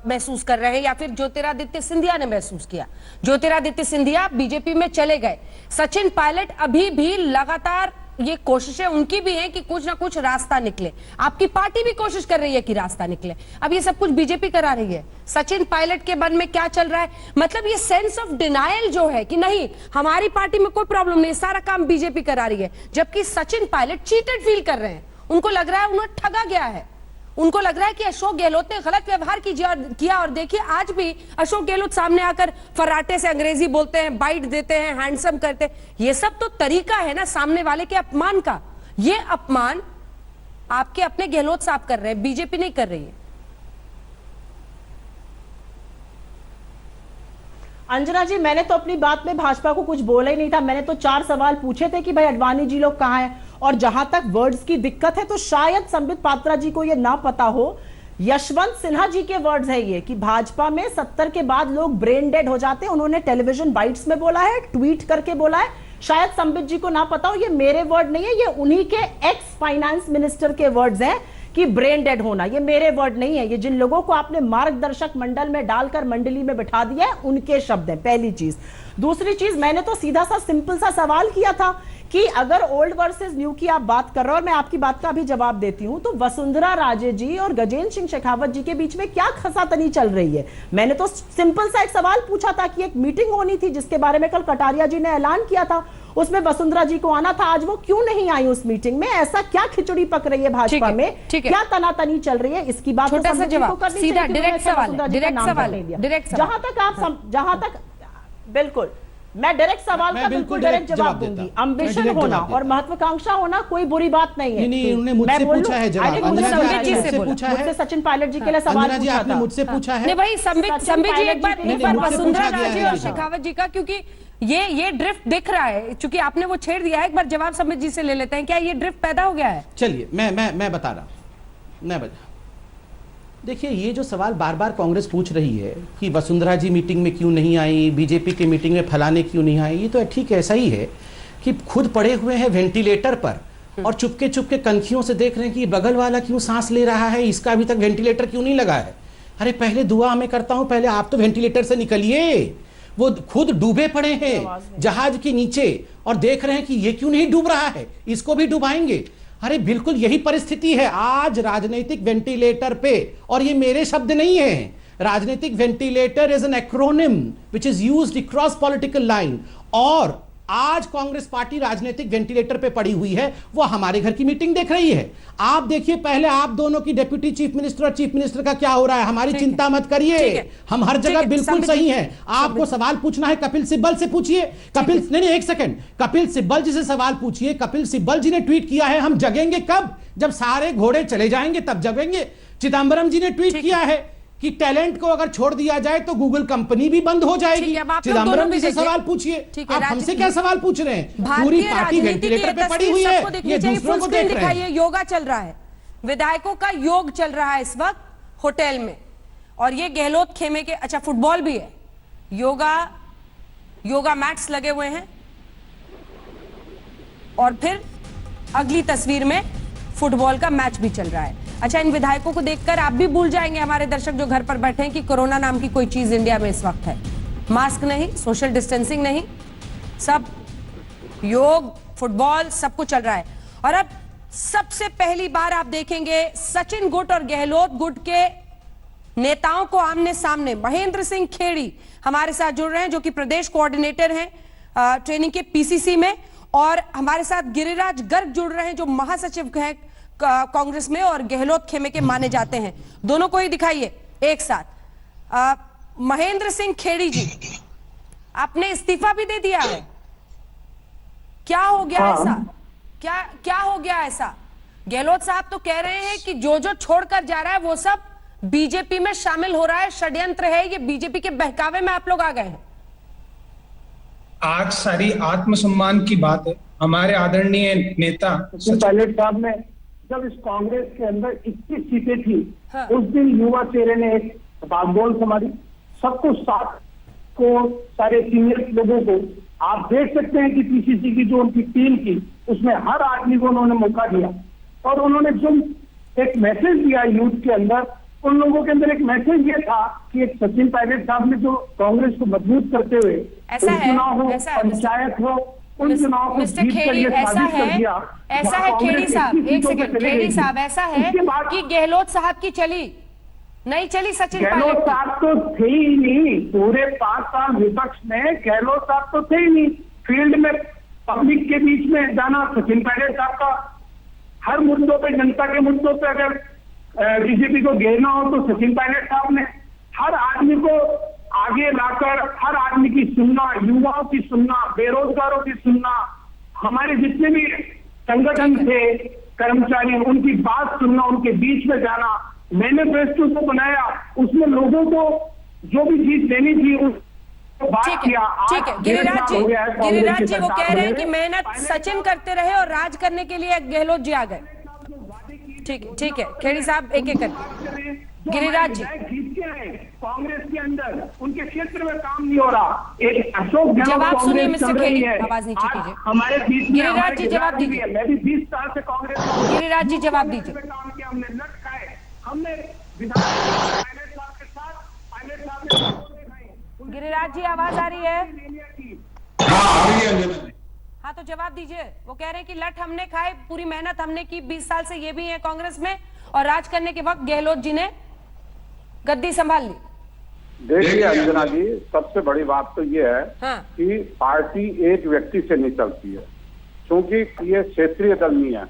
महसूस कर रहे हैं या फिर ज्योतिरादित्य सिंधिया ने महसूस किया? ज्योतिरादित्य सिंधिया बीजेपी में चले गए, सचिन पायलट अभी भी लगातार ये कोशिशें उनकी भी हैं कि कुछ ना कुछ रास्ता निकले, आपकी पार्टी भी कोशिश कर रही है कि रास्ता निकले। अब ये सब कुछ बीजेपी करा रही है, सचिन पायलट के मन में क्या चल रहा है? मतलब ये सेंस ऑफ डिनायल जो है कि नहीं हमारी पार्टी में कोई प्रॉब्लम नहीं, सारा काम बीजेपी करा रही है, जबकि सचिन पायलट चीटेड फील कर रहे हैं, उनको लग रहा है उन्हें ठगा गया है, उनको लग रहा है कि अशोक गहलोत ने गलत व्यवहार किया। और देखिए आज भी अशोक गहलोत सामने आकर फर्राटे से अंग्रेजी बोलते हैं, बाइट देते हैं, हैंडसम करते हैं, ये सब तो तरीका है ना सामने वाले के अपमान का। ये अपमान आपके अपने गहलोत साहब कर रहे हैं, बीजेपी नहीं कर रही है। अंजना जी, मैंने तो अपनी बात में भाजपा को कुछ बोला ही नहीं था। मैंने तो 4 सवाल पूछे थे कि भाई अडवाणी जी लोग कहां हैं, और जहां तक वर्ड्स की दिक्कत है तो शायद संबित पात्रा जी को यह ना पता हो, यशवंत सिन्हा जी के वर्ड्स है ये कि भाजपा में 70 के बाद लोग ब्रेन डेड हो जाते हैं। उन्होंने टेलीविजन बाइट्स में बोला है, ट्वीट करके बोला है, शायद संबित जी को ना पता हो, ये मेरे वर्ड नहीं है, ये उन्हीं के एक्स फाइनेंस मिनिस्टर के वर्ड्स हैं कि ब्रेन डेड होना, ये मेरे वर्ड नहीं है, ये जिन लोगों को आपने मार्गदर्शक मंडल में डालकर मंडली में बिठा दिया है उनके शब्द हैं, पहली चीज। दूसरी चीज, मैंने तो सीधा सा सिंपल सा सवाल किया था कि अगर ओल्ड वर्सेस न्यू की आप बात कर रहे हो, और मैं आपकी बात का भी जवाब देती हूं, तो वसुंधरा राजे जी और गजेंद्र सिंह शेखावत जी के बीच में क्या खसातनी चल रही है? मैंने तो सिंपल सा एक सवाल पूछा था कि एक मीटिंग होनी थी जिसके बारे में कल कटारिया जी ने ऐलान किया था, उसमें वसुंधरा जी को आना था, आज वो क्यों नहीं आई उस मीटिंग में? ऐसा क्या खिचड़ी पक रही है भाजपा में, क्या तनातनी चल रही है? इसकी बात छोटा सा जवाब, सीधा डायरेक्ट सवाल, जहां तक बिल्कुल मैं डायरेक्ट सवाल का बिल्कुल डायरेक्ट जवाब दूंगी। एम्बिशन होना और महत्वाकांक्षा होना कोई बुरी बात नहीं है। उन्होंने मुझसे पूछा है जवाब, मुझसे सचिन पायलट जी के लिए सवाल पूछा था, मुझसे पूछा है। नहीं भाई संबित जी एक बार वसुंधरा राजे और शेखावत जी का, क्योंकि ये ड्रिफ्ट दिख रहा है, चूंकि आपने वो छेड़ दिया है, एक बार जवाब संबित जी से ले लेते हैं, क्या ये ड्रिफ्ट पैदा हो गया है? चलिए मैं बता रहा हूं, देखिए ये जो सवाल बार बार कांग्रेस पूछ रही है कि वसुंधरा जी मीटिंग में क्यों नहीं आई, बीजेपी की मीटिंग में फलाने क्यों नहीं आई, ये तो ठीक ऐसा ही है कि खुद पड़े हुए हैं वेंटिलेटर पर और चुपके चुपके कनखियों से देख रहे हैं कि बगल वाला क्यों सांस ले रहा है, इसका अभी तक वेंटिलेटर क्यों नहीं लगा है। अरे पहले दुआ मैं करता हूं, पहले आप तो वेंटिलेटर से निकलिए। वो खुद डूबे पड़े हैं जहाज के नीचे और देख रहे हैं कि ये क्यों नहीं डूब रहा है, इसको भी डुबाएंगे। अरे बिल्कुल यही परिस्थिति है आज राजनीतिक वेंटिलेटर पे, और ये मेरे शब्द नहीं है। राजनीतिक ventilator is an acronym which is used across political line, और आज कांग्रेस पार्टी राजनीतिक वेंटिलेटर पे पड़ी हुई है, वो हमारे घर की मीटिंग देख रही है। आप देखिए पहले आप दोनों की डिप्टी चीफ मिनिस्टर और चीफ मिनिस्टर का क्या हो रहा है, हमारी चिंता मत करिए, हम हर जगह बिल्कुल सही है। आपको सवाल पूछना है कपिल सिब्बल से पूछिए, कपिल नहीं एक सेकंड, कपिल सिब्बल जी से सवाल पूछिए। कपिल सिब्बल जी ने ट्वीट किया है हम जगेंगे कब, जब सारे घोड़े चले जाएंगे तब जगेंगे। चिदंबरम जी ने ट्वीट किया है कि टैलेंट को अगर छोड़ दिया जाए तो गूगल कंपनी भी बंद हो जाएगी। चिदंबरम जी से सवाल पूछिए, आप हमसे क्या सवाल पूछ रहे हैं? पूरी पार्टी वेंटिलेटर पे पड़ी हुई है, ये दूसरों को देख रहे हैं। योगा चल रहा है, विधायकों का योग चल रहा है इस वक्त होटल में, और ये गहलोत खेमे के, अच्छा फुटबॉल भी है, योगा मैट्स लगे हुए हैं, और फिर अगली तस्वीर में फुटबॉल का मैच भी चल रहा है। अच्छा, इन विधायकों को देखकर आप भी भूल जाएंगे, हमारे दर्शक जो घर पर बैठे हैं, कि कोरोना नाम की कोई चीज इंडिया में इस वक्त है। मास्क नहीं, सोशल डिस्टेंसिंग नहीं, सब योग फुटबॉल सब कुछ चल रहा है। और अब सबसे पहली बार आप देखेंगे सचिन गुट और गहलोत गुट के नेताओं को आमने सामने। महेंद्र सिंह खेड़ी हमारे साथ जुड़ रहे हैं, जो कि प्रदेश कोऑर्डिनेटर हैं ट्रेनिंग के पीसीसी में, और हमारे साथ गिरिराज गर्ग जुड़ रहे हैं जो महासचिव हैं कांग्रेस में और गहलोत खेमे के माने जाते हैं। दोनों को ही दिखाइए एक साथ। महेंद्र सिंह खेड़ी जी, आपने इस्तीफा भी दे दिया है। क्या हो गया ऐसा? क्या हो गया ऐसा? गहलोत साहब तो कह रहे हैं कि जो जो छोड़कर जा रहा है वो सब बीजेपी में शामिल हो रहा है, षड्यंत्र है, ये बीजेपी के बहकावे में आप लोग आ गए हैं। आज सारी आत्मसम्मान की बात है। हमारे आदरणीय नेता सचिन पायलट साहब ने जब इस कांग्रेस के अंदर 21 सीटें थी, हाँ। उस दिन युवा चेहरे ने एक बागडोर संभाली, सबको साथ को, सारे सीनियर लोगों को आप देख सकते हैं कि पीसीसी की जो उनकी टीम थी उसमें हर आदमी को उन्होंने मौका दिया और उन्होंने जो एक मैसेज दिया यूथ के अंदर, उन लोगों के अंदर एक मैसेज ये था कि एक सचिन पायलट साहब ने जो कांग्रेस को मजबूत करते हुए चुनाव हो, पंचायत हो, उन चुनाव को जीत कर ये साबित कर दिया। ऐसा है खेड़ी साहब, एक सेकंड खेड़ी साहब, ऐसा है कि गहलोत साहब की चली नहीं चली सचिन गहलोत साहब तो थे ही नहीं पूरे 5 साल विपक्ष में, गहलोत साहब तो थे ही नहीं फील्ड में, पब्लिक के बीच में जाना सचिन पायलट साहब का, हर मुद्दों पे, जनता के मुद्दों पे अगर बीजेपी को घेरना हो तो सचिन पायलट साहब ने हर आदमी को आगे लाकर हर आदमी की सुनना, युवाओं की सुनना, बेरोजगारों की सुनना, हमारे जितने भी संगठन थे कर्मचारी, उनकी बात सुनना, उनके बीच में जाना, मैनिफेस्टो को बनाया, उसमें लोगों को जो भी चीज देनी थी उस बात किया। ठीक है गिरिराज जी वो कह रहे हैं कि मेहनत सचिन करते रहे और राज करने के लिए गहलोत जी आ गए। ठीक है खेड़ी साहब एक एक करके। गिरिराज जी कांग्रेस के अंदर उनके क्षेत्र में काम नहीं हो रहा, एक अशोक गहलोत जवाब सुनिए कांग्रेस मिस्टर चल रही खेड़ी, है। आवाज नीचे कीजिए। हमारे बीच में गिरिराज जी जवाब दीजिए। मैं भी 20 साल से कांग्रेस में, गिरिराज जी जवाब दीजिए। काम किया, हमने लट खाए, हमने विधानसभा पायलट साहब के साथ पायलट साहब ने गिरिराज जी आवाज आ रही है? हाँ, हाँ तो जवाब दीजिए। वो कह रहे हैं कि लठ हमने खाए, पूरी मेहनत हमने की, 20 साल से ये भी है कांग्रेस में और राज करने के वक्त गहलोत जी ने गद्दी संभाल ली। देखिए अंजना जी, सबसे बड़ी बात तो ये है हाँ। कि पार्टी एक व्यक्ति से नहीं चलती है, क्योंकि ये क्षेत्रीय दल नहीं है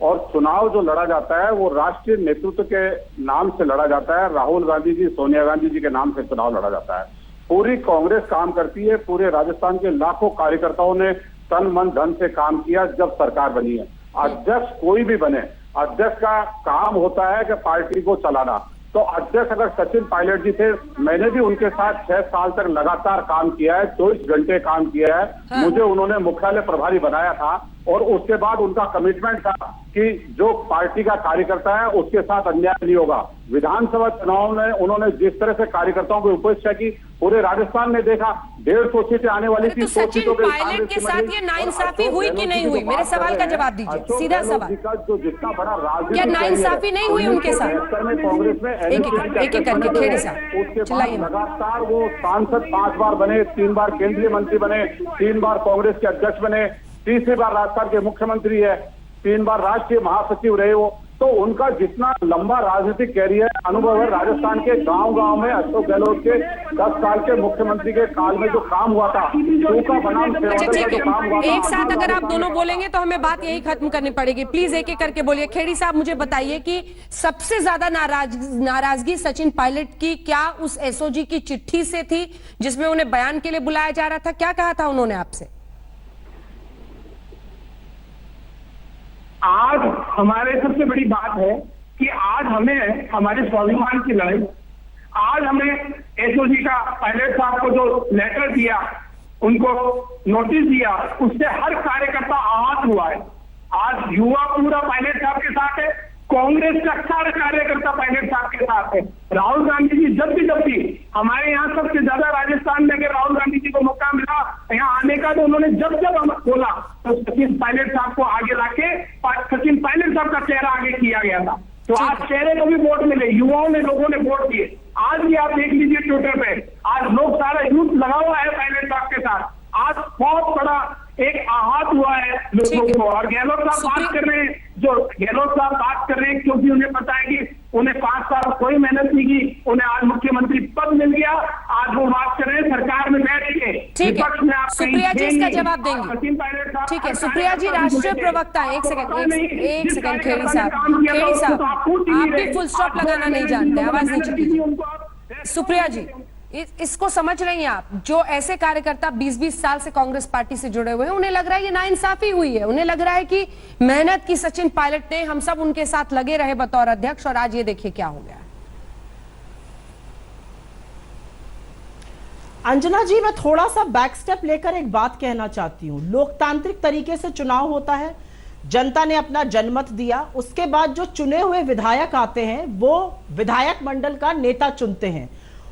और चुनाव जो लड़ा जाता है वो राष्ट्रीय नेतृत्व के नाम से लड़ा जाता है। राहुल गांधी जी, सोनिया गांधी जी के नाम से चुनाव लड़ा जाता है। पूरी कांग्रेस काम करती है, पूरे राजस्थान के लाखों कार्यकर्ताओं ने तन मन धन से काम किया जब सरकार बनी है। अध्यक्ष कोई भी बने, अध्यक्ष का काम होता है कि पार्टी को चलाना। तो अध्यक्ष अगर सचिन पायलट जी थे, मैंने भी उनके साथ 6 साल तक लगातार काम किया है, 24 घंटे काम किया है। हाँ। मुझे उन्होंने मुख्यालय प्रभारी बनाया था और उसके बाद उनका कमिटमेंट था कि जो पार्टी का कार्यकर्ता है उसके साथ अन्याय नहीं होगा। विधानसभा चुनाव में उन्होंने जिस तरह से कार्यकर्ताओं की उपेक्षा की, पूरे राजस्थान ने देखा, 150 सीटें आने वाली थी। तो सचिन पायलट के साथ ये नाइंसाफी हुई कि नहीं हुई? मेरे सवाल का जवाब दीजिए, सीधा सवाल। जो जितना बड़ा राजनीतिक क्या नाइंसाफी नहीं हुई उनके साथ? कांग्रेस में एक करके खेड़ी साहब उसके चिल्लाइए बाद लगातार वो सांसद 5 बार बने, 3 बार केंद्रीय मंत्री बने, 3 बार कांग्रेस के अध्यक्ष बने, तीसरी बार राजस्थान के मुख्यमंत्री है, 3 बार राष्ट्रीय महासचिव रहे वो। तो उनका जितना लंबा राजनीतिक कैरियर अनुभव है, राजस्थान के गांव-गांव में अशोक गहलोत के 10 साल के मुख्यमंत्री के काल में जो काम हुआ था, सूखा बनाम अच्छा ठीक जो काम हुआ है, था। एक साथ अगर आप दोनों बोलेंगे तो हमें बात यही खत्म करनी पड़ेगी। प्लीज एक एक करके बोलिए। खेड़ी साहब मुझे बताइए कि सबसे ज्यादा नाराजगी सचिन पायलट की क्या उस एसओजी की चिट्ठी से थी जिसमें उन्हें बयान के लिए बुलाया जा रहा था? क्या कहा था उन्होंने आपसे? आज हमारे सबसे बड़ी बात है कि आज हमें हमारे स्वाभिमान की लड़ाई, आज हमें एसओजी का पायलट साहब को जो लेटर दिया, उनको नोटिस दिया, उससे हर कार्यकर्ता आहत हुआ है। आज युवा पूरा पायलट साहब के साथ है, कांग्रेस का सारा कार्यकर्ता पायलट साहब के साथ है। राहुल गांधी जी जब भी हमारे यहाँ सबसे ज्यादा राजस्थान में अगर राहुल गांधी जी को मौका मिला यहाँ आने का, तो उन्होंने जब बोला तो सचिन पायलट साहब को आगे लाके सचिन पायलट साहब का चेहरा आगे किया गया था। तो आज चेहरे को भी वोट मिले, युवाओं ने, लोगों ने वोट दिए। आज भी आप देख लीजिए ट्विटर पे, आज लोग सारा यूथ लगा हुआ है पायलट साहब के साथ। आज बहुत बड़ा एक आहत हुआ है लोगों को। और गहलोत साहब बात कर रहे हैं, जो गहलोत साहब बात कर रहे हैं क्योंकि उन्हें पता है कि उन्हें 5 साल कोई मेहनत नहीं की, उन्हें आज मुख्यमंत्री पद मिल गया, आज वो बात कर रहे हैं सरकार में बैठ के। ठीक है, सुप्रिया जी इसका जवाब देंगे। ठीक है, सुप्रिया जी राष्ट्रीय प्रवक्ता। एक सेकंड खेड़ी साहब आप भी फुल स्टॉप लगाना नहीं जानते, आवाज नीचे कीजिए। सुप्रिया जी इसको समझ रही हैं आप? जो ऐसे कार्यकर्ता 20-20 साल से कांग्रेस पार्टी से जुड़े हुए हैं, उन्हें लग रहा है ये नाइंसाफी हुई है, उन्हें लग रहा है कि मेहनत की सचिन पायलट ने, हम सब उनके साथ लगे रहे बतौर अध्यक्ष और आज ये देखिए क्या हो गया। अंजना जी, मैं थोड़ा सा बैक स्टेप लेकर एक बात कहना चाहती हूं। लोकतांत्रिक तरीके से चुनाव होता है, जनता ने अपना जनमत दिया, उसके बाद जो चुने हुए विधायक आते हैं वो विधायक मंडल का नेता चुनते हैं।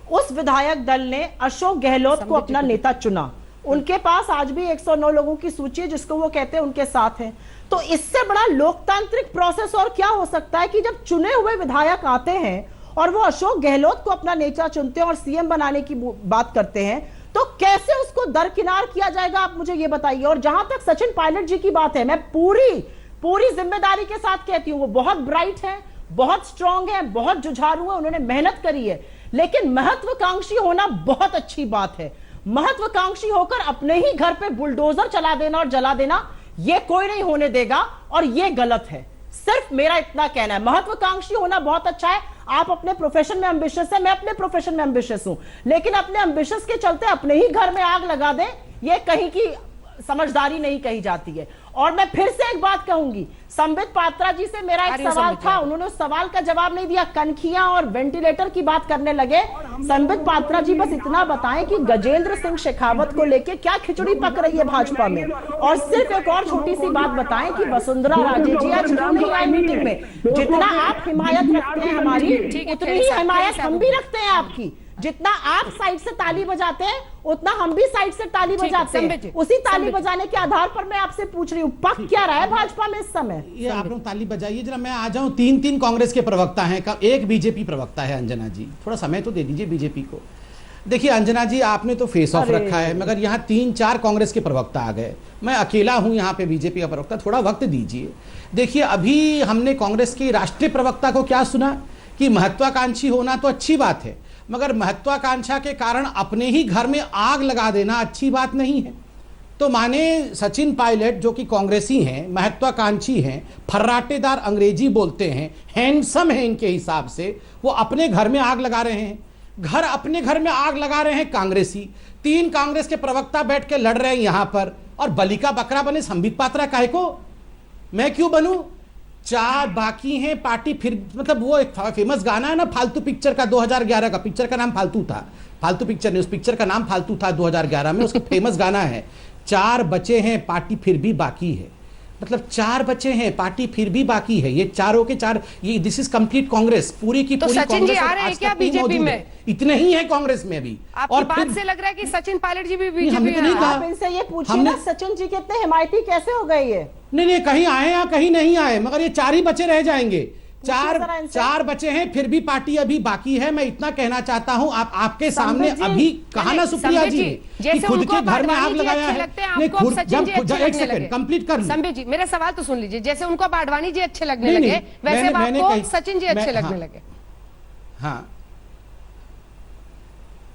उस विधायक दल ने अशोक गहलोत को अपना नेता चुना। उनके पास आज भी 109 लोगों की सूची है जिसको वो कहते हैं उनके साथ हैं। तो इससे बड़ा लोकतांत्रिक प्रोसेस और क्या हो सकता है कि जब चुने हुए विधायक आते हैं और वो अशोक गहलोत को अपना नेता चुनते हैं और सीएम बनाने की बात करते हैं, तो कैसे उसको दरकिनार किया जाएगा, आप मुझे ये बताइए। और जहां तक सचिन पायलट जी की बात है, मैं पूरी जिम्मेदारी के साथ कहती हूं, वो बहुत ब्राइट है, बहुत स्ट्रांग है, बहुत जुझारू है, उन्होंने मेहनत करी है, लेकिन महत्वाकांक्षी होना बहुत अच्छी बात है। महत्वाकांक्षी होकर अपने ही घर पे बुलडोजर चला देना और जला देना, ये कोई नहीं होने देगा और ये गलत है। सिर्फ मेरा इतना कहना है, महत्वाकांक्षी होना बहुत अच्छा है। आप अपने प्रोफेशन में एम्बिशियस है, मैं अपने प्रोफेशन में एम्बिशियस हूं, लेकिन अपने एम्बिशियस के चलते अपने ही घर में आग लगा दे, ये कहीं की समझदारी नहीं कही जाती है। और मैं फिर से एक बात कहूंगी, संबित पात्रा जी से मेरा एक सवाल था, उन्होंने उस सवाल का जवाब नहीं दिया, कनखियां और वेंटिलेटर की बात करने लगे। संबित पात्रा जी बस इतना बताएं कि गजेंद्र सिंह शेखावत को लेके क्या खिचड़ी पक रही है भाजपा में। और सिर्फ एक और छोटी सी बात बताएं कि वसुंधरा राजे जी आज क्यों नहीं आए मीटिंग में। जितना आप हिमायत रखते हैं हमारी, उतनी ही हिमायत हम भी रखते हैं आपकी। जितना आप साइड से ताली बजाते हैं उतना हम भी साइड से ताली बजाते हैं। उसी ताली बजाने के आधार पर मैं आपसे पूछ रही हूँ, पक क्या रहा है भाजपा में इस समय? ये आप लोग ताली बजाइए जरा, मैं आ जाऊं। 3 कांग्रेस के प्रवक्ता हैं, एक बीजेपी प्रवक्ता है। अंजना जी थोड़ा समय तो दे दीजिए बीजेपी को। देखिए अंजना जी, आपने तो फेस ऑफ रखा है, मगर यहाँ 3-4 कांग्रेस के प्रवक्ता आ गए, मैं अकेला हूं यहाँ पे बीजेपी का प्रवक्ता, थोड़ा वक्त दीजिए। देखिए अभी हमने कांग्रेस के राष्ट्रीय प्रवक्ता को क्या सुना कि महत्वाकांक्षी होना तो अच्छी बात है, मगर महत्वाकांक्षा के कारण अपने ही घर में आग लगा देना अच्छी बात नहीं है। तो माने सचिन पायलट जो कि कांग्रेसी हैं, महत्वाकांक्षी हैं, फर्राटेदार अंग्रेजी बोलते हैं, हैंडसम हैं इनके हिसाब से, वो अपने घर में आग लगा रहे हैं। अपने घर में आग लगा रहे हैं कांग्रेसी। 3 कांग्रेस के प्रवक्ता बैठ के लड़ रहे हैं यहां पर, और बलि का बकरा बने संबित पात्रा काहे को? मैं क्यों बनूं? 4 बाकी हैं पार्टी फिर, मतलब वो एक फेमस गाना है ना फालतू पिक्चर का, 2011 का, पिक्चर का नाम फालतू था, फालतू पिक्चर नहीं, उस पिक्चर का नाम फालतू था 2011 में, उसका फेमस गाना है 4 बचे हैं पार्टी फिर भी बाकी है। मतलब 4 बचे हैं पार्टी फिर भी बाकी है, ये चारों के 4, ये दिस इज कंप्लीट कांग्रेस, पूरी की पूरी सचिन जी आ रहे हैं क्या बीजेपी में? इतने ही है कांग्रेस में भी। और बात से लग रहा है कि सचिन पायलट जी भी बीजेपी में हैं। आप इनसे ये पूछिए ना, सचिन जी कितने हिमायती कैसे हो गए ये? नहीं, कहीं आए या कहीं नहीं आए, मगर ये 4 ही बचे रह जाएंगे। 4 बचे हैं फिर भी पार्टी अभी बाकी है। मैं इतना कहना चाहता हूं, आपके सामने अभी कहा ना सुप्रिया जी कि खुद के घर में आग लगाया है। एक सेकंड कंप्लीट कर लूं। संबित जी मेरा सवाल तो सुन लीजिए, जैसे उनको आडवाणी जी अच्छे लगने लगे, वैसे आपको सचिन जी अच्छे लगने लगे। हाँ,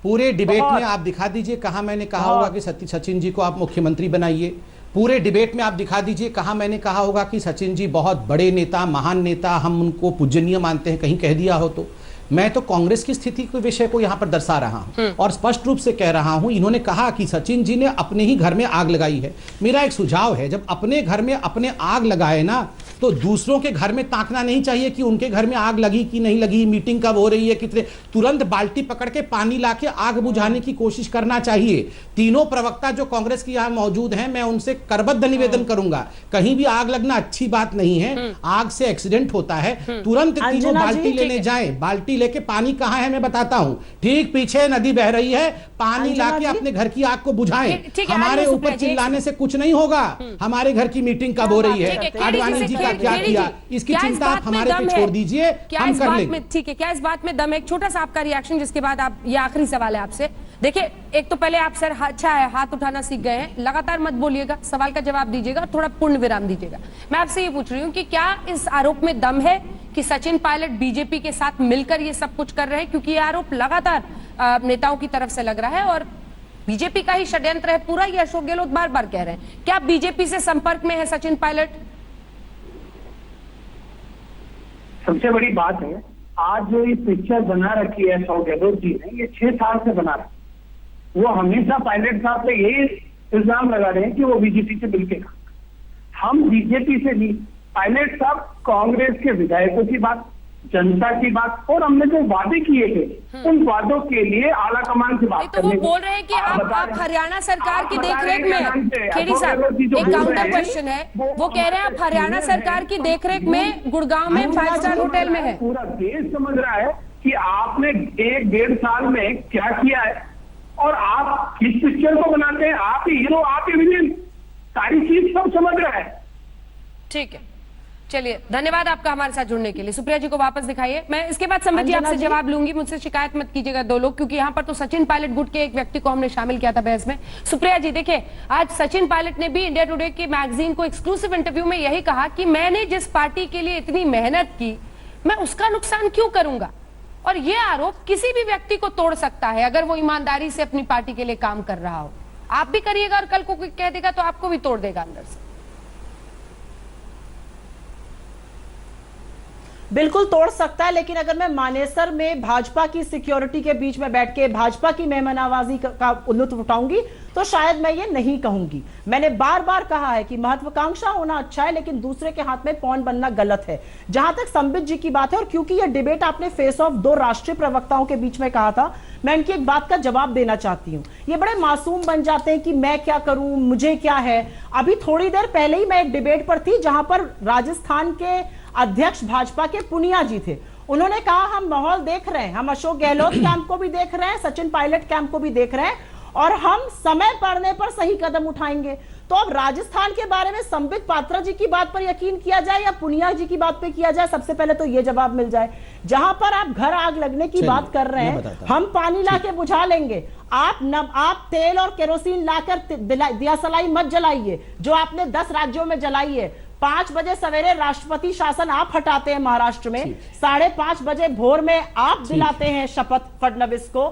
पूरे डिबेट में आप दिखा दीजिए कहा मैंने कहा होगा कि सचिन जी को आप मुख्यमंत्री बनाइए। पूरे डिबेट में आप दिखा दीजिए कहा मैंने कहा होगा कि सचिन जी बहुत बड़े नेता, महान नेता, हम उनको पूजनीय मानते हैं, कहीं कह दिया हो तो। मैं तो कांग्रेस की स्थिति के विषय को यहां पर दर्शा रहा हूं और स्पष्ट रूप से कह रहा हूं। इन्होंने कहा कि सचिन जी ने अपने ही घर में आग लगाई है। मेरा एक सुझाव है, जब अपने घर में अपने आग लगाए ना, तो दूसरों के घर में ताकना नहीं चाहिए कि उनके घर में आग लगी कि नहीं लगी, मीटिंग कब हो रही है, कितने, तुरंत बाल्टी पकड़ के पानी लाके आग बुझाने की कोशिश करना चाहिए। तीनों प्रवक्ता जो कांग्रेस के यहाँ मौजूद हैं, मैं उनसे करबद्ध निवेदन करूंगा, कहीं भी आग लगना अच्छी बात नहीं है, आग से एक्सीडेंट होता है। तुरंत तीनों बाल्टी लेने जाएं, बाल्टी लेके पानी कहाँ है मैं बताता हूँ, ठीक पीछे नदी बह रही है, पानी लाके अपने घर की आग को बुझाएं। हमारे ऊपर चिल्लाने से कुछ नहीं होगा। हमारे घर की मीटिंग कब हो रही है, आडवाणी जी का क्या किया, इसकी चिंता आप हमारे पे छोड़ दीजिए, हम कर लेंगे। ठीक है, क्या इस बात में दम है? एक छोटा सा आपका रिएक्शन, जिसके बाद आप, ये आखिरी सवाल है आपसे। देखिए, एक तो पहले आप सर अच्छा है हाथ उठाना सीख गए हैं, लगातार मत बोलिएगा, सवाल का जवाब दीजिएगा, थोड़ा पूर्ण विराम दीजिएगा। मैं आपसे ये पूछ रही हूँ कि क्या इस आरोप में दम है कि सचिन पायलट बीजेपी के साथ मिलकर ये सब कुछ कर रहे हैं? क्योंकि ये आरोप लगातार नेताओं की तरफ से लग रहा है और बीजेपी का ही षड्यंत्र है पूरा, ये अशोक गहलोत बार बार कह रहे हैं। क्या बीजेपी से संपर्क में है सचिन पायलट? सबसे बड़ी बात है आज जो ये पिक्चर बना रखी है अशोक गहलोत जी ने, ये 6 साल से बना रहा है। वो हमेशा पायलट साहब पे यही इल्जाम लगा रहे हैं कि वो बीजेपी से मिलके काम कर। हम बीजेपी से नहीं, पायलट साहब कांग्रेस के विधायकों की बात, जनता की बात, और हमने जो वादे किए थे उन वादों के लिए आला कमान से बात तो वो करने बोल रहे हैं कि आप हरियाणा सरकार की देखरेख में, खेड़ी साहब एक काउंटर क्वेश्चन है, वो कह रहे हैं आप हरियाणा सरकार की देखरेख में गुड़गांव में 5 स्टार होटल में है। पूरा देश समझ रहा है कि आपने 1-1.5 साल में क्या किया है, और आप किस पिक्चर को बनाते हैं, आप ही हीरो, आप ही विलेन, सारी चीज सब समझ रहा है। ठीक है, चलिए धन्यवाद आपका हमारे साथ जुड़ने के लिए। सुप्रिया जी को वापस दिखाइए। मैं इसके बाद संबित जी आपसे जवाब लूंगी, मुझसे शिकायत मत कीजिएगा 2 लोग, क्योंकि यहाँ पर तो सचिन पायलट गुट के एक व्यक्ति को हमने शामिल किया था बहस में। सुप्रिया जी देखिए, आज सचिन पायलट ने भी इंडिया टुडे की मैगजीन को एक्सक्लूसिव इंटरव्यू में यही कहा कि मैंने जिस पार्टी के लिए इतनी मेहनत की, मैं उसका नुकसान क्यों करूंगा। और ये आरोप किसी भी व्यक्ति को तोड़ सकता है अगर वो ईमानदारी से अपनी पार्टी के लिए काम कर रहा हो। आप भी करिएगा और कल को कोई कह देगा तो आपको भी तोड़ देगा अंदर से। बिल्कुल तोड़ सकता है, लेकिन अगर मैं मानेसर में भाजपा की सिक्योरिटी के बीच में बैठ के भाजपा की मेहमानवाजी का लुत्फ उठाऊंगी तो शायद मैं ये नहीं कहूंगी। मैंने बार बार कहा है कि महत्वाकांक्षा होना अच्छा है, लेकिन दूसरे के हाथ में पौन बनना गलत है। जहां तक संबित जी की बात है, और क्योंकि ये डिबेट आपने फेस ऑफ 2 राष्ट्रीय प्रवक्ताओं के बीच में कहा था, मैं इनकी एक बात का जवाब देना चाहती हूं। ये बड़े मासूम बन जाते हैं कि मैं क्या करूं, मुझे क्या है। अभी थोड़ी देर पहले ही मैं एक डिबेट पर थी जहां पर राजस्थान के अध्यक्ष भाजपा के पुनिया जी थे। उन्होंने कहा हम माहौल देख रहे हैं, हम अशोक गहलोत कैंप को भी देख रहे हैं, सचिन पायलट कैंप को भी देख रहे हैं, और हम समय पड़ने पर सही कदम उठाएंगे। तो अब राजस्थान के बारे में संबित पात्रा जी की बात पर यकीन किया जाए या पुनिया जी की बात पे किया जाए, सबसे पहले तो ये जवाब मिल जाए। जहां पर आप घर आग लगने की बात कर रहे हैं, हम पानी लाके बुझा लेंगे। आप तेल और केरोसिन लाकर दिया सलाई मत जलाइए, जो आपने 10 राज्यों में जलाई है। 5 बजे सवेरे राष्ट्रपति शासन आप हटाते हैं महाराष्ट्र में, 5:30 बजे भोर में आप दिलाते हैं शपथ फडणवीस को,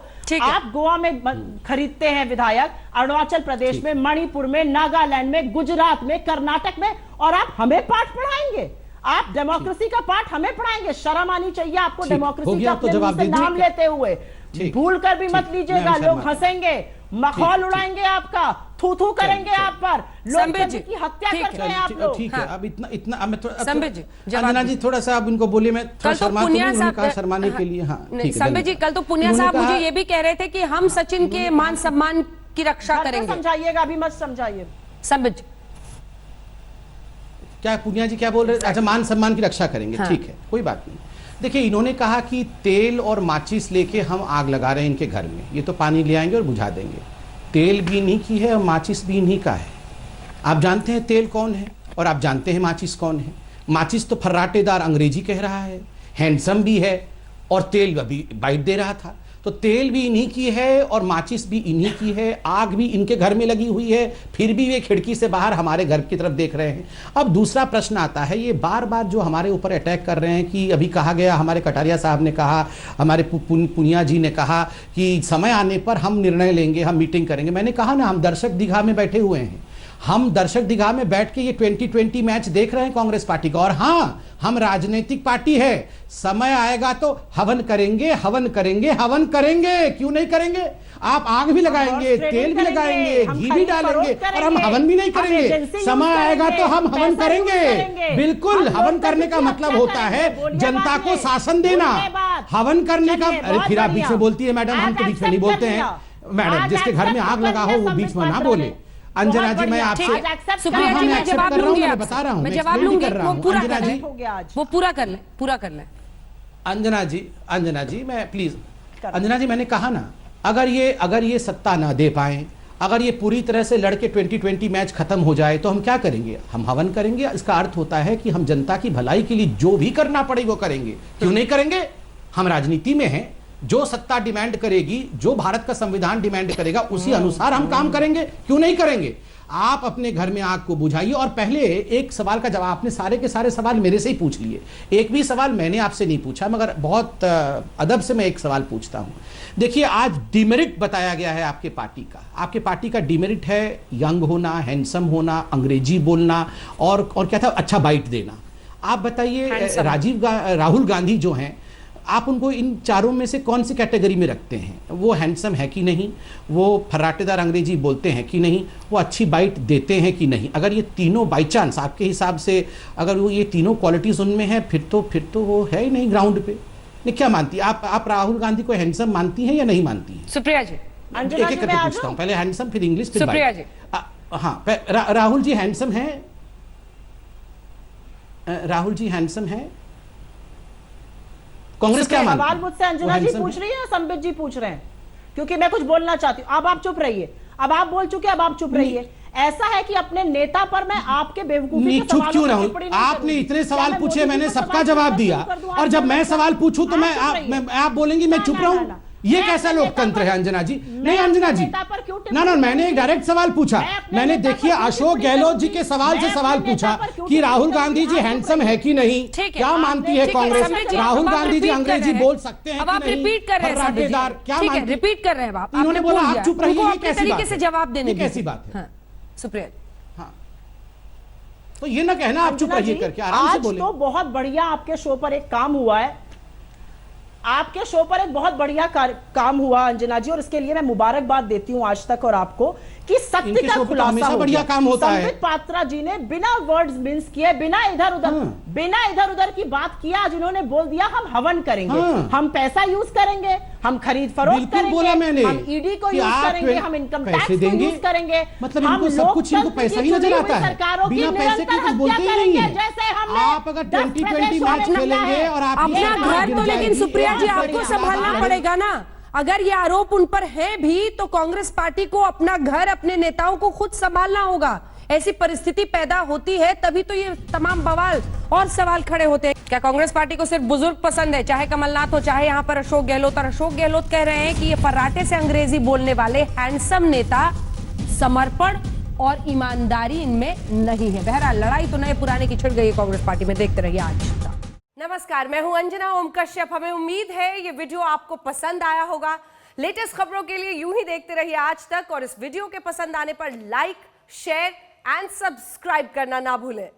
आप गोवा में खरीदते हैं विधायक, अरुणाचल प्रदेश में, मणिपुर में, नागालैंड में, गुजरात में, कर्नाटक में, और आप हमें पाठ पढ़ाएंगे। आप डेमोक्रेसी का पाठ हमें पढ़ाएंगे। शर्म आनी चाहिए आपको डेमोक्रेसी का अपने मुंह से नाम लेते हुए। भूल कर भी मत लीजिएगा, लोग हंसेंगे, मखौल उड़ाएंगे आपका, थू करेंगे आप पर, लोकतंत्र की हत्या करते हैं आप लोग। ठीक है, अब इतना अब मैं अंजना जी थोड़ा सा अब इनको बोलिए, मैं थोड़ा शर्माने के लिए। हाँ संबित जी, कल तो पुनिया साहब मुझे ये भी कह रहे थे कि हम सचिन के मान सम्मान की रक्षा करेंगे। समझाइएगा, अभी मत समझाइए। संबित जी क्या पुनिया जी क्या बोल रहे हैं? अच्छा, मान सम्मान की रक्षा करेंगे, ठीक है, कोई बात नहीं। देखिए, इन्होंने कहा कि तेल और माचिस लेके हम आग लगा रहे हैं इनके घर में, ये तो पानी ले आएंगे और बुझा देंगे। तेल भी इन्हीं की है और माचिस भी इन्हीं का है। आप जानते हैं तेल कौन है और आप जानते हैं माचिस कौन है। माचिस तो फर्राटेदार अंग्रेजी कह रहा है, हैंडसम भी है, और तेल अभी बाइट दे रहा था। तो तेल भी इन्हीं की है और माचिस भी इन्हीं की है, आग भी इनके घर में लगी हुई है, फिर भी वे खिड़की से बाहर हमारे घर की तरफ देख रहे हैं। अब दूसरा प्रश्न आता है, ये बार बार जो हमारे ऊपर अटैक कर रहे हैं कि अभी कहा गया, हमारे कटारिया साहब ने कहा, हमारे पुनिया जी ने कहा कि समय आने पर हम निर्णय लेंगे, हम मीटिंग करेंगे। मैंने कहा ना, हम दर्शक दीघा में बैठे हुए हैं, हम दर्शक दीघा में बैठ के ये 2020 मैच देख रहे हैं कांग्रेस पार्टी का। और हाँ, हम राजनीतिक पार्टी है, समय आएगा तो हवन करेंगे, हवन करेंगे, हवन करेंगे, क्यों नहीं करेंगे। आप आग भी लगाएंगे, तेल भी लगाएंगे, घी भी डालेंगे, और हम हवन भी नहीं करेंगे। समय आएगा तो हम हवन करेंगे। बिल्कुल, हवन करने का मतलब होता है जनता को शासन देना। हवन करने का, अरे फिर आप बीच में बोलती है मैडम, हम तो बीच में नहीं बोलते हैं मैडम। जिसके घर में आग लगा हो वो बीच में ना बोले। अंजना जी, मैं आपसे सुप्रिया जी, मैं जवाब लूंगी, मैं बता रहा हूं, मैं जवाब लूंगी, वो पूरा अंजना जी, वो पूरा कर लें। अंजना जी, मैं प्लीज, अंजना जी, मैंने कहा ना, अगर ये सत्ता ना दे पाए, अगर ये पूरी तरह से लड़के 2020 मैच खत्म हो जाए तो हम क्या करेंगे? हम हवन करेंगे। इसका अर्थ होता है कि हम जनता की भलाई के लिए जो भी करना पड़े वो करेंगे। क्यों नहीं करेंगे? हम राजनीति में हैं, जो सत्ता डिमांड करेगी, जो भारत का संविधान डिमांड करेगा, उसी अनुसार हम काम करेंगे। क्यों नहीं करेंगे? आप अपने घर में आग को बुझाइए। और पहले एक सवाल का जवाब, आपने सारे के सारे सवाल मेरे से ही पूछ लिए, एक भी सवाल मैंने आपसे नहीं पूछा, मगर बहुत अदब से मैं एक सवाल पूछता हूं। देखिए, आज डिमेरिट बताया गया है आपके पार्टी का। आपके पार्टी का डिमेरिट है यंग होना, हैंडसम होना, अंग्रेजी बोलना, और क्या था, अच्छा बाइट देना। आप बताइए, राहुल गांधी जो हैं, आप उनको इन चारों में से कौन सी कैटेगरी में रखते हैं? वो हैंडसम है कि नहीं, वो फर्राटेदार अंग्रेजी बोलते हैं कि नहीं, वो अच्छी बाइट देते हैं कि नहीं? अगर ये तीनों बाई चांस आपके हिसाब से अगर वो ये तीनों क्वालिटीज उनमें है, फिर तो वो है ही नहीं ग्राउंड पे। नहीं, क्या मानती है आप राहुल गांधी को हैंडसम मानती हैं या नहीं मानती हैं? सुप्रिया जी, एक एक करके पूछता हूँ, पहले हैंडसम फिर इंग्लिश फिर सुप्रिया बाइट। जी। हाँ, राहुल जी हैंडसम है? राहुल जी हैंडसम है? कांग्रेस क्या मानती है? सवाल मुझसे अंजना जी पूछ रही है या संबित जी पूछ रहे हैं? क्योंकि मैं कुछ बोलना चाहती हूँ। अब आप चुप रहिए, अब आप बोल चुके, अब आप चुप रहिए। ऐसा है कि अपने नेता पर मैं आपके बेवकूफी के चुप क्यों रहूं? आपने इतने सवाल पूछे, मैंने सबका जवाब दिया, और जब मैं सवाल पूछूं तो मैं आप बोलेंगी मैं चुप रहूं? ये कैसा लोकतंत्र है अंजना जी? नहीं अंजना जी, ना मैंने एक डायरेक्ट सवाल पूछा। मैंने देखिए अशोक गहलोत जी के सवाल से सवाल पूछा कि राहुल गांधी जी हैंडसम है कि नहीं, क्या मानती है कांग्रेस? राहुल गांधी जी अंग्रेजी बोल सकते हैं? अब आप रिपीट कर रहे हैं, क्या रिपीट कर रहे हैं आप? इन्होंने बोला आप चुप रहिए, ये कैसी तरीके से जवाब देने कैसी बात है? सुप्रिया, हाँ, तो ये ना कहना आप चुप रहिए करके, आराम से बोले। तो बहुत बढ़िया आपके शो पर एक काम हुआ है, आपके शो पर एक बहुत बढ़िया काम हुआ अंजना जी, और इसके लिए मैं मुबारकबाद देती हूं आज तक और आपको कि सत्य का खुलासा हो बढ़िया काम होता है। संबित पात्रा जी ने बिना वर्ड्स मिन्स किए, बिना इधर उधर की बात किया, आज उन्होंने बोल दिया हम हवन करेंगे, हम पैसा यूज करेंगे, हम खरीद फरोख्त करेंगे, बोला मैंने, हम ईडी को यूज करेंगे, हम इनकम टैक्स को यूज करेंगे, मतलब इनको सब कुछ इनको पैसा ही नजर आता है, बिना पैसे के कुछ बोलते ही नहीं है। जैसे हम आप अगर 2020 मैच खेलेंगे और आप अपना घर तो, लेकिन सुप्रिया जी आपको संभालना पड़ेगा ना। अगर ये आरोप उन पर है भी तो कांग्रेस पार्टी को अपना घर, अपने नेताओं को खुद संभालना होगा। ऐसी परिस्थिति पैदा होती है तभी तो ये तमाम बवाल और सवाल खड़े होते हैं। क्या कांग्रेस पार्टी को सिर्फ बुजुर्ग पसंद है, चाहे कमलनाथ हो चाहे यहाँ पर अशोक गहलोत? और अशोक गहलोत कह रहे हैं कि ये फर्राटे से अंग्रेजी बोलने वाले हैंडसम नेता समर्पण और ईमानदारी इनमें नहीं है। बहरहाल लड़ाई तो नए पुराने की छिड़ गई है कांग्रेस पार्टी में, देखते रहिए आज तक। नमस्कार, मैं हूं अंजना ओम कश्यप। हमें उम्मीद है ये वीडियो आपको पसंद आया होगा। लेटेस्ट खबरों के लिए यूं ही देखते रहिए आज तक, और इस वीडियो के पसंद आने पर लाइक, शेयर एंड सब्सक्राइब करना ना भूलें।